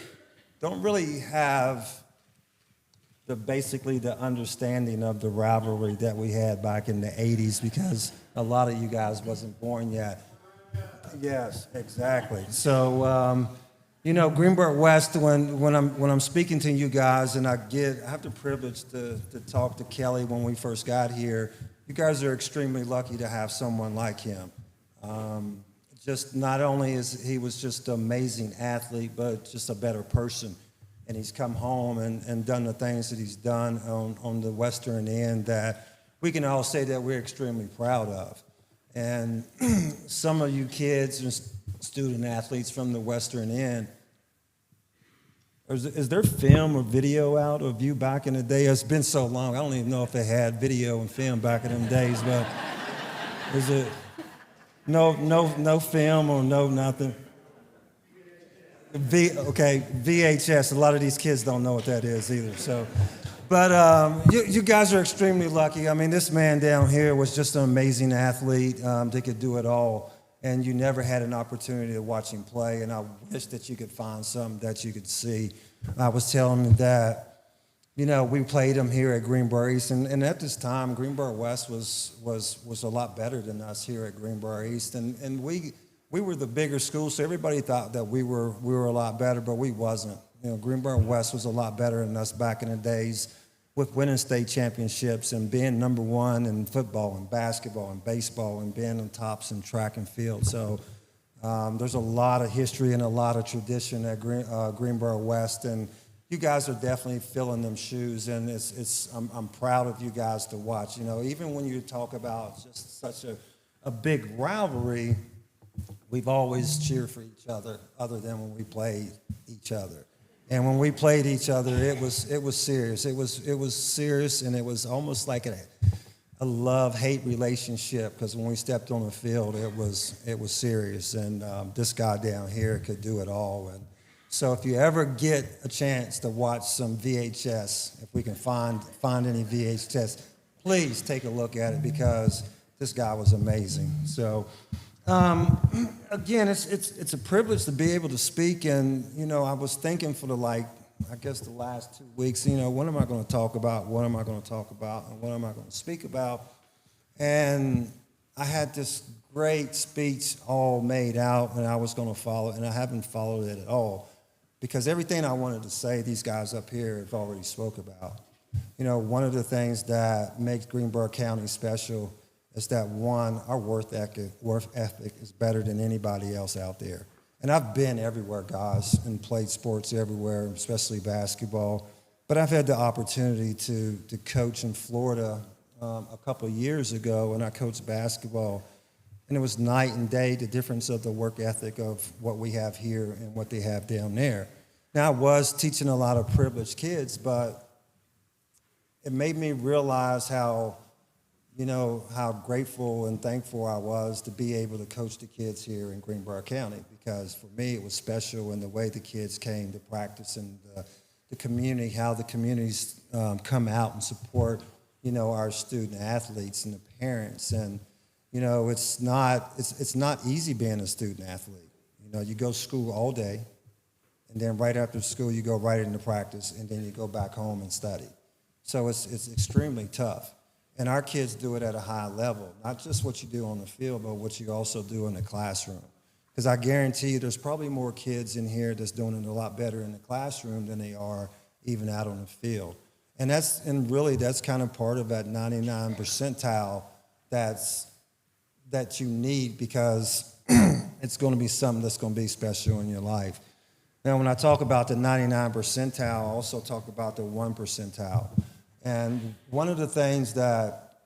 don't really have basically the understanding of the rivalry that we had back in the 80s, because a lot of you guys wasn't born yet. Yes, exactly. So, you know, Greenbrier West, when I'm speaking to you guys, and I have the privilege to talk to Kelly when we first got here, you guys are extremely lucky to have someone like him. Just not only is he was just an amazing athlete, but just a better person. And he's come home and done the things that he's done on the western end that we can all say that we're extremely proud of. And some of you kids and student athletes from the western end, is there film or video out of you back in the day? It's been so long, I don't even know if they had video and film back in them days, but is it no film or no nothing? Okay, VHS, a lot of these kids don't know what that is either, so. But you guys are extremely lucky. I mean, this man down here was just an amazing athlete. They could do it all, and you never had an opportunity to watch him play, and I wish that you could find some that you could see. I was telling him that, you know, we played him here at Greenbrier East, and at this time, Greenbrier West was a lot better than us here at Greenbrier East, and we were the bigger school, so everybody thought that we were a lot better, but we wasn't. You know, Greenbrier West was a lot better than us back in the days with winning state championships and being number one in football and basketball and baseball and being on tops in track and field. So there's a lot of history and a lot of tradition at Greenbrier West, and you guys are definitely filling them shoes, and I'm proud of you guys to watch. You know, even when you talk about just such a big rivalry, we've always cheered for each other than when we played each other. And when we played each other, it was serious. It was serious, and it was almost like a love-hate relationship, because when we stepped on the field, it was serious. And this guy down here could do it all. And so if you ever get a chance to watch some VHS, if we can find any VHS, please take a look at it, because this guy was amazing. So. Again, it's a privilege to be able to speak, and, you know, I was thinking for the last 2 weeks, you know, what am I going to talk about, what am I going to talk about, and what am I going to speak about, and I had this great speech all made out, and I was going to follow it, and I haven't followed it at all, because everything I wanted to say, these guys up here have already spoke about. You know, one of the things that makes Greenbrier County special is that one, our work ethic is better than anybody else out there. And I've been everywhere, guys, and played sports everywhere, especially basketball. But I've had the opportunity to coach in Florida a couple of years ago, and I coached basketball. And it was night and day, the difference of the work ethic of what we have here and what they have down there. Now, I was teaching a lot of privileged kids, but it made me realize how grateful and thankful I was to be able to coach the kids here in Greenbrier County, because for me it was special in the way the kids came to practice and the community, how the communities come out and support, our student athletes and the parents. And, it's not easy being a student athlete. You go to school all day, and then right after school you go right into practice, and then you go back home and study. So it's extremely tough. And our kids do it at a high level, not just what you do on the field, but what you also do in the classroom. Because I guarantee you there's probably more kids in here that's doing it a lot better in the classroom than they are even out on the field. And that's kind of part of that 99 percentile that you need, because it's going to be something that's going to be special in your life. Now, when I talk about the 99 percentile, I also talk about the 1 percentile. And one of the things that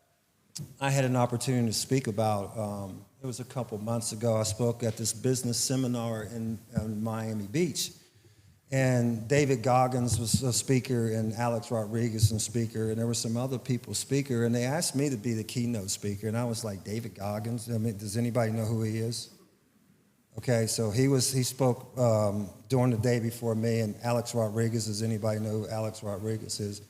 I had an opportunity to speak about, it was a couple months ago, I spoke at this business seminar in Miami Beach. And David Goggins was a speaker, and Alex Rodriguez was a speaker, and there were some other people speaker, and they asked me to be the keynote speaker. And I was like, David Goggins? I mean, does anybody know who he is? Okay, so he spoke during the day before me, and Alex Rodriguez, does anybody know who Alex Rodriguez is?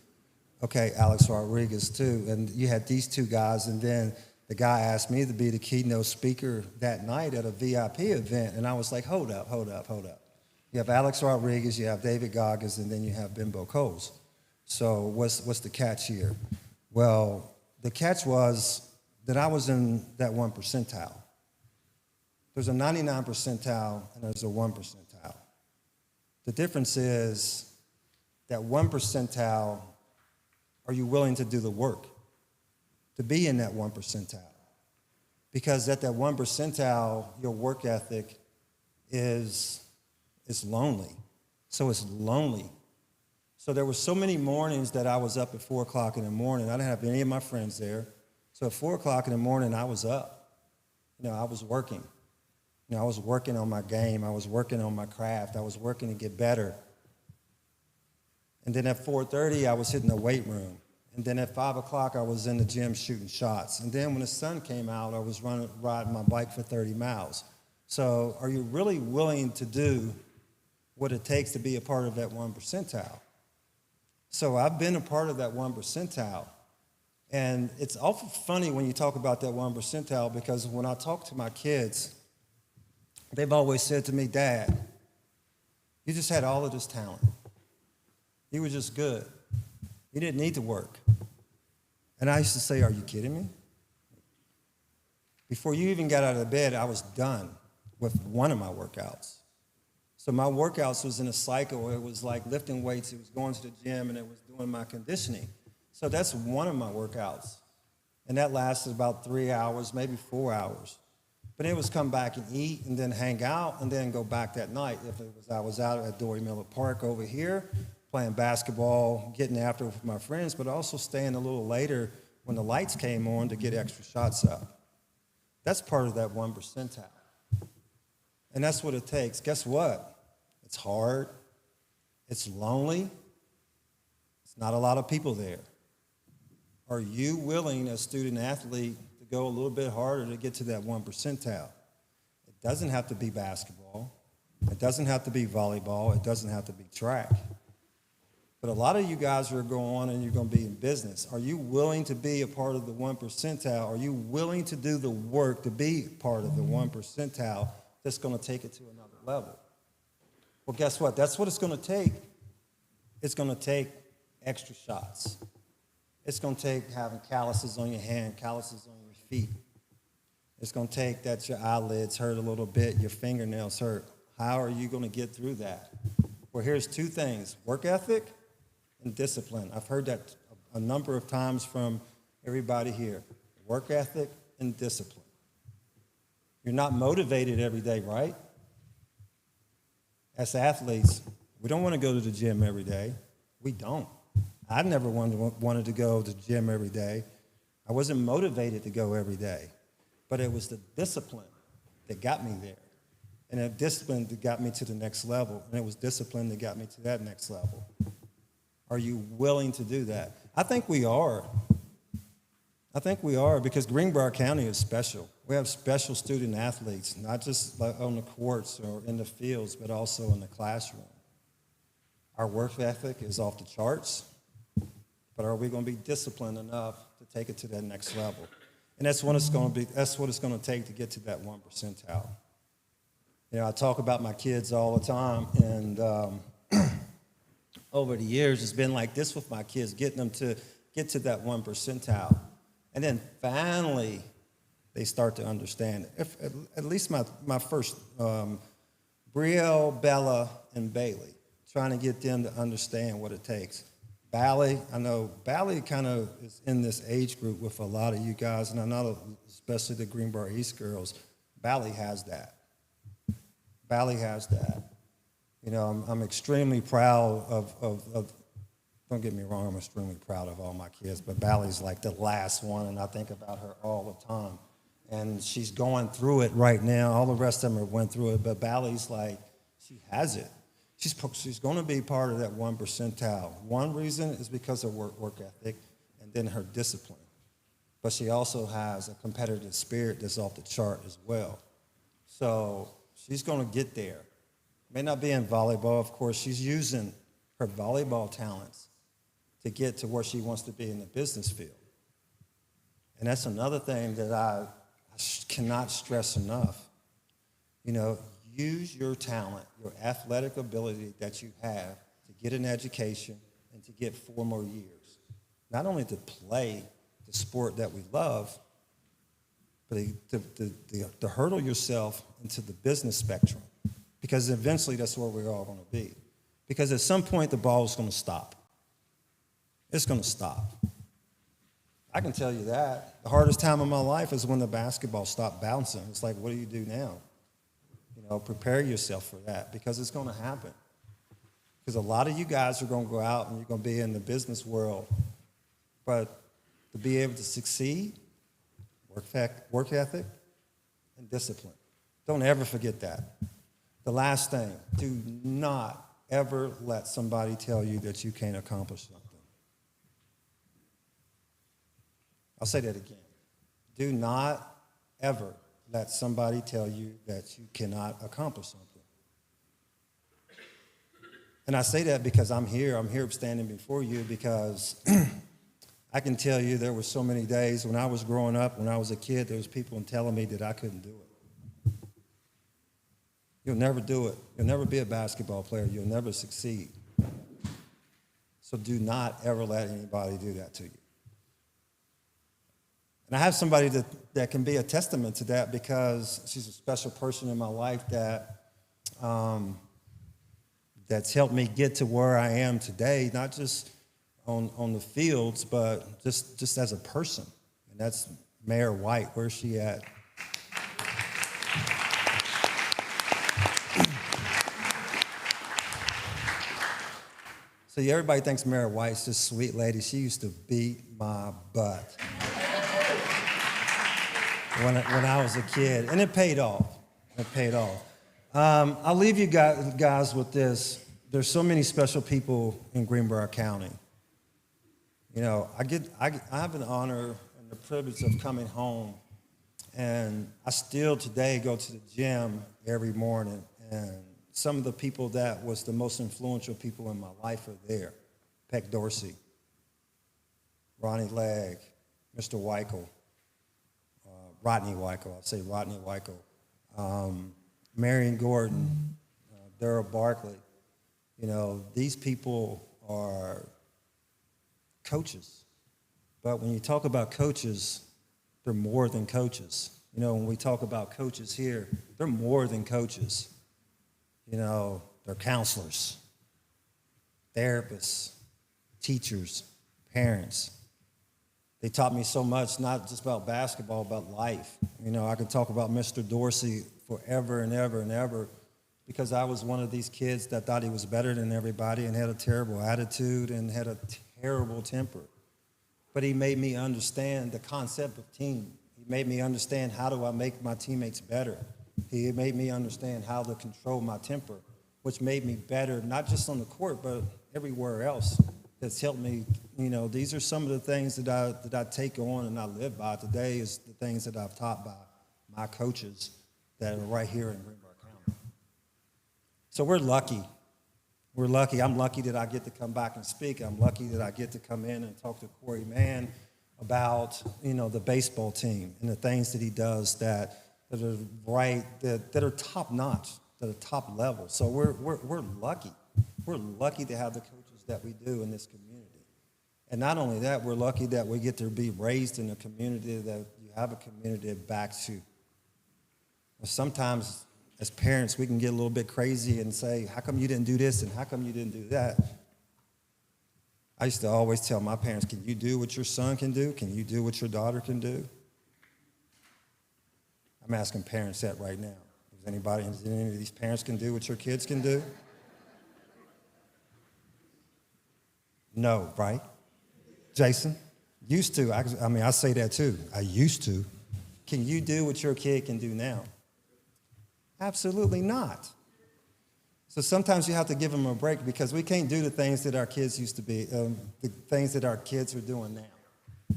Okay, Alex Rodriguez too. And you had these two guys, and then the guy asked me to be the keynote speaker that night at a VIP event, and I was like, hold up. You have Alex Rodriguez, you have David Goggins, and then you have Bimbo Coles. So what's the catch here? Well, the catch was that I was in that 1 percentile. There's a 99 percentile and there's a 1 percentile. The difference is that 1 percentile, are you willing to do the work to be in that 1 percentile? Because at that 1 percentile, your work ethic is lonely. So it's lonely. So there were so many mornings that I was up at 4 o'clock in the morning. I didn't have any of my friends there. So at 4 o'clock in the morning, I was up. I was working. I was working on my game. I was working on my craft. I was working to get better. And then at 4:30, I was hitting the weight room. And then at 5 o'clock, I was in the gym shooting shots. And then when the sun came out, I was riding my bike for 30 miles. So are you really willing to do what it takes to be a part of that 1 percentile? So I've been a part of that 1 percentile. And it's awful funny when you talk about that 1 percentile, because when I talk to my kids, they've always said to me, Dad, you just had all of this talent. You were just good. You didn't need to work. And I used to say, are you kidding me? Before you even got out of bed, I was done with one of my workouts. So my workouts was in a cycle. It was like lifting weights, it was going to the gym, and it was doing my conditioning. So that's one of my workouts. And that lasted about 3 hours, maybe 4 hours. But it was come back and eat and then hang out and then go back that night. If it was, I was out at Dory Miller Park over here playing basketball, getting after it with my friends, but also staying a little later when the lights came on to get extra shots up. That's part of that 1 percentile. And that's what it takes. Guess what? It's hard. It's lonely. It's not a lot of people there. Are you willing, as a student athlete, to go a little bit harder to get to that 1 percentile? It doesn't have to be basketball. It doesn't have to be volleyball. It doesn't have to be track. But a lot of you guys are going on and you're going to be in business. Are you willing to be a part of the 1 percentile? Are you willing to do the work to be part of the 1 percentile that's going to take it to another level? Well, guess what? That's what it's going to take. It's going to take extra shots. It's going to take having calluses on your hand, calluses on your feet. It's going to take that your eyelids hurt a little bit, your fingernails hurt. How are you going to get through that? Well, here's two things: work ethic and discipline. I've heard that a number of times from everybody here. Work ethic and discipline. You're not motivated every day, right? As athletes, we don't want to go to the gym every day. We don't. I never wanted to go to the gym every day. I wasn't motivated to go every day. But it was the discipline that got me there. And that discipline that got me to the next level. And it was discipline that got me to that next level. Are you willing to do that? I think we are. I think we are, because Greenbrier County is special. We have special student athletes, not just like on the courts or in the fields, but also in the classroom. Our work ethic is off the charts, but are we going to be disciplined enough to take it to that next level? And that's what it's going to be. That's what it's going to take to get to that 1 percentile. You know, I talk about my kids all the time, and over the years, it's been like this with my kids, getting them to get to that 1 percentile. And then finally, they start to understand it. At least my first, Brielle, Bella, and Bailey, trying to get them to understand what it takes. Bally, I know Bally kind of is in this age group with a lot of you guys, and I know especially the Greenbrier East girls. Bally has that. Bally has that. You know, I'm extremely proud of, don't get me wrong, I'm extremely proud of all my kids, but Bally's like the last one, and I think about her all the time. And she's going through it right now. All the rest of them went through it, but Bally's like, she has it. She's going to be part of that 1 percentile. One reason is because of work ethic and then her discipline. But she also has a competitive spirit that's off the chart as well. So she's going to get there. May not be in volleyball, of course. She's using her volleyball talents to get to where she wants to be in the business field. And that's another thing that I cannot stress enough. You know, use your talent, your athletic ability that you have to get an education and to get 4 more years. Not only to play the sport that we love, but to hurdle yourself into the business spectrum. Because eventually that's where we're all going to be. Because at some point the ball is going to stop. It's going to stop. I can tell you that. The hardest time of my life is when the basketball stopped bouncing. It's like, what do you do now? You know, prepare yourself for that, because it's going to happen. Because a lot of you guys are going to go out and you're going to be in the business world. But to be able to succeed, work ethic, and discipline. Don't ever forget that. The last thing, do not ever let somebody tell you that you can't accomplish something. I'll say that again. Do not ever let somebody tell you that you cannot accomplish something. And I say that because I'm here standing before you, because I can tell you there were so many days when I was growing up, when I was a kid, there was people telling me that I couldn't do it. You'll never do it. You'll never be a basketball player. You'll never succeed. So do not ever let anybody do that to you. And I have somebody that can be a testament to that, because she's a special person in my life that's helped me get to where I am today, not just on the fields, but just as a person. And that's Mayor White. Where's she at? See, everybody thinks Mayor White's this sweet lady. She used to beat my butt when I was a kid, and it paid off. It paid off. I'll leave you guys with this. There's so many special people in Greenbrier County. You know, I have an honor and the privilege of coming home, and I still today go to the gym every morning, and some of the people that was the most influential people in my life are there. Peck Dorsey, Ronnie Legg, Mr. Weichel, Rodney Weichel, I'll say Rodney Weichel, Marion Gordon, Daryl Barkley. You know, these people are coaches. But when you talk about coaches, they're more than coaches. You know, when we talk about coaches here, they're more than coaches. You know, they're counselors, therapists, teachers, parents. They taught me so much, not just about basketball, about life. You know, I could talk about Mr. Dorsey forever and ever and ever because I was one of these kids that thought he was better than everybody and had a terrible attitude and had a terrible temper. But he made me understand the concept of team. He made me understand how do I make my teammates better. He made me understand how to control my temper, which made me better, not just on the court, but everywhere else. That's helped me, you know, these are some of the things that I take on and I live by today is the things that I've taught by my coaches that are right here in Greenbrier County. So we're lucky. We're lucky. I'm lucky that I get to come back and speak. I'm lucky that I get to come in and talk to Corey Mann about, you know, the baseball team and the things that he does that are right, that are top notch, that are top level. So we're lucky. We're lucky to have the coaches that we do in this community. And not only that, we're lucky that we get to be raised in a community that you have a community back to. Sometimes as parents, we can get a little bit crazy and say, how come you didn't do this and how come you didn't do that? I used to always tell my parents, can you do what your son can do? Can you do what your daughter can do? I'm asking parents that right now. Does any of these parents can do what your kids can do? No, right? Jason? Used to. I mean, I say that too. I used to. Can you do what your kid can do now? Absolutely not. So sometimes you have to give them a break because we can't do the things that our kids used to be, the things that our kids are doing now.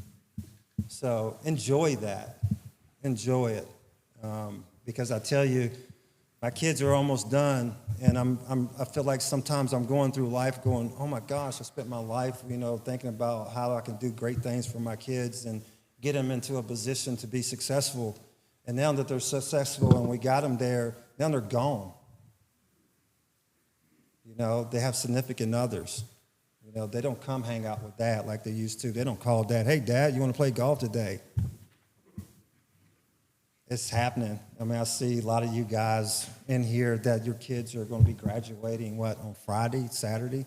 So enjoy that. Enjoy it. Because I tell you, my kids are almost done, and I feel like sometimes I'm going through life going, oh my gosh, I spent my life, you know, thinking about how I can do great things for my kids and get them into a position to be successful. And now that they're successful and we got them there, now they're gone. You know, they have significant others. You know, they don't come hang out with dad like they used to. They don't call dad, hey, dad, you want to play golf today? It's happening. I mean, I see a lot of you guys in here that your kids are going to be graduating, on Friday, Saturday,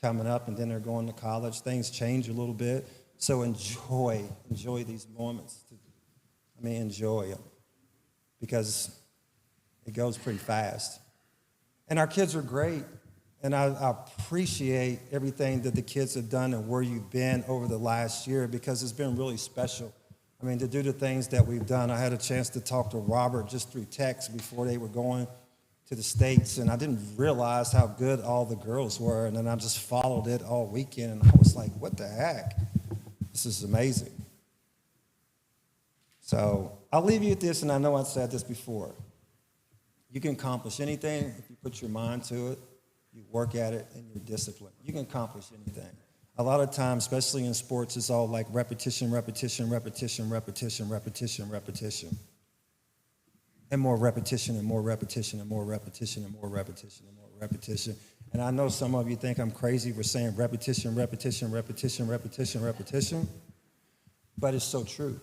coming up, and then they're going to college. Things change a little bit. So enjoy these moments. I mean, enjoy them because it goes pretty fast. And our kids are great, and I appreciate everything that the kids have done and where you've been over the last year because it's been really special. I mean, to do the things that we've done. I had a chance to talk to Robert just through text before they were going to the States, and I didn't realize how good all the girls were, and then I just followed it all weekend, and I was like, what the heck? This is amazing. So I'll leave you with this, and I know I've said this before. You can accomplish anything if you put your mind to it, you work at it, and you're disciplined. You can accomplish anything. A lot of times, especially in sports, it's all like repetition, repetition, repetition, repetition, repetition, repetition. And more repetition and more repetition and more repetition and more repetition and more repetition. And I know some of you think I'm crazy for saying repetition, repetition, repetition, repetition, repetition. But it's so true.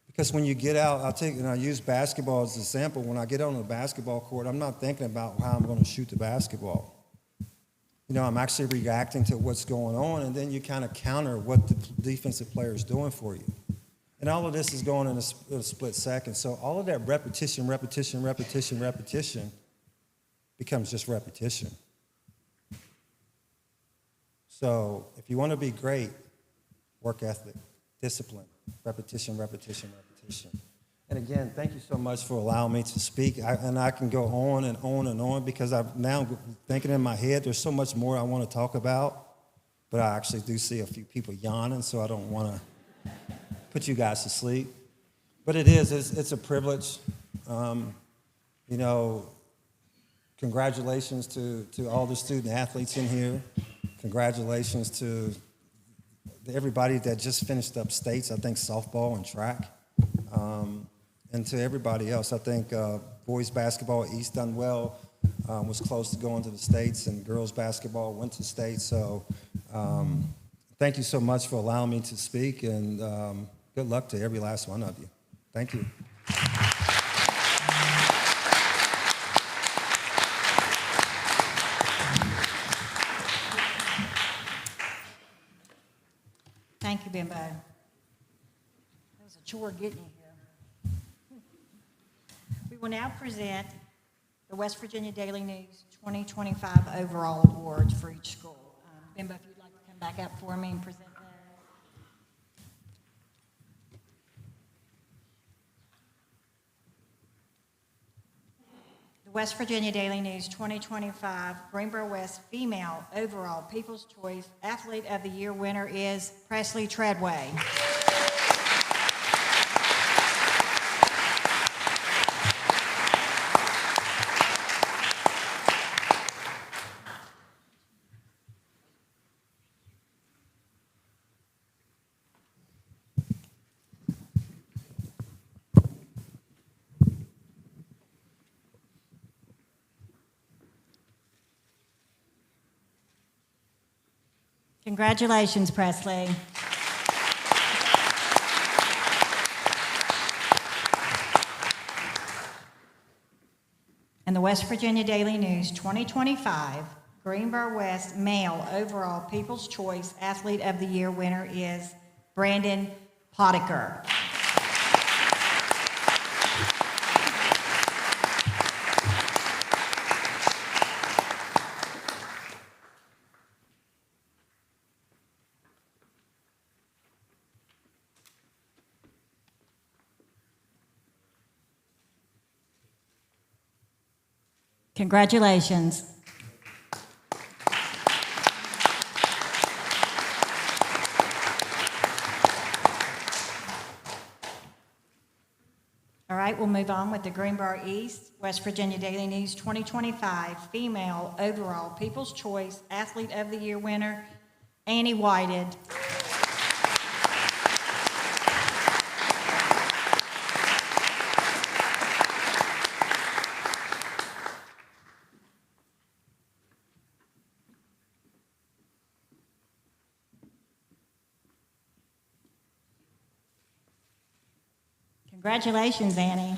Because when you get out, I use basketball as an example. When I get on the basketball court, I'm not thinking about how I'm going to shoot the basketball. You know, I'm actually reacting to what's going on, and then you kind of counter what the defensive player is doing for you. And all of this is going in a split second. So all of that repetition, repetition, repetition, repetition becomes just repetition. So if you want to be great, work ethic, discipline, repetition, repetition, repetition. And again, thank you so much for allowing me to speak. I can go on and on and on because I'm now thinking in my head, there's so much more I want to talk about, but I actually do see a few people yawning, so I don't want to put you guys to sleep. But it's a privilege. You know, congratulations to all the student athletes in here. Congratulations to everybody that just finished up states, I think softball and track. And to everybody else, I think boys basketball at East done well, was close to going to the States, and girls basketball went to States. So thank you so much for allowing me to speak, and good luck to every last one of you. Thank you. Thank you, Bimbo. It's a chore getting you here. We will now present the West Virginia Daily News 2025 overall awards for each school. Bimbo, if you'd like to come back up for me and present that. The West Virginia Daily News 2025 Greenboro West Female Overall People's Choice Athlete of the Year winner is Presley Treadway. Congratulations, Presley. And the West Virginia Daily News 2025 Greenboro West Male Overall People's Choice Athlete of the Year winner is Brandon Potiker. Congratulations. All right, we'll move on with the Greenboro East West Virginia Daily News 2025 Female Overall People's Choice Athlete of the Year winner, Annie Whited. Congratulations, Annie.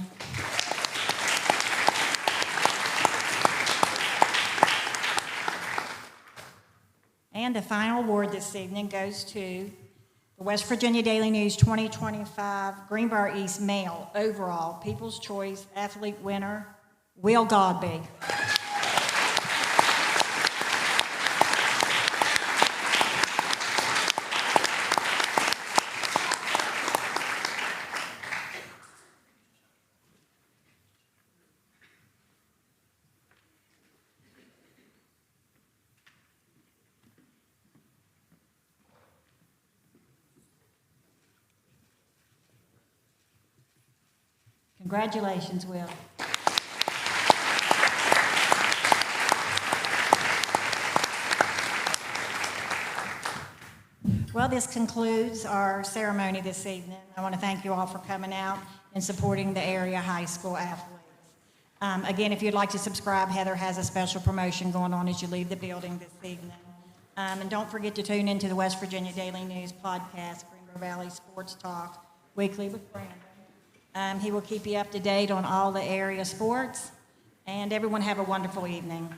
And the final award this evening goes to the West Virginia Daily News 2025 Greenboro East Male Overall People's Choice Athlete winner, Will Godby. Congratulations, Will. Well, this concludes our ceremony this evening. I want to thank you all for coming out and supporting the area high school athletes. Again, if you'd like to subscribe, Heather has a special promotion going on as you leave the building this evening. And don't forget to tune into the West Virginia Daily News podcast, Greenboro Valley Sports Talk, weekly with Brandon. He will keep you up to date on all the area sports. And everyone have a wonderful evening.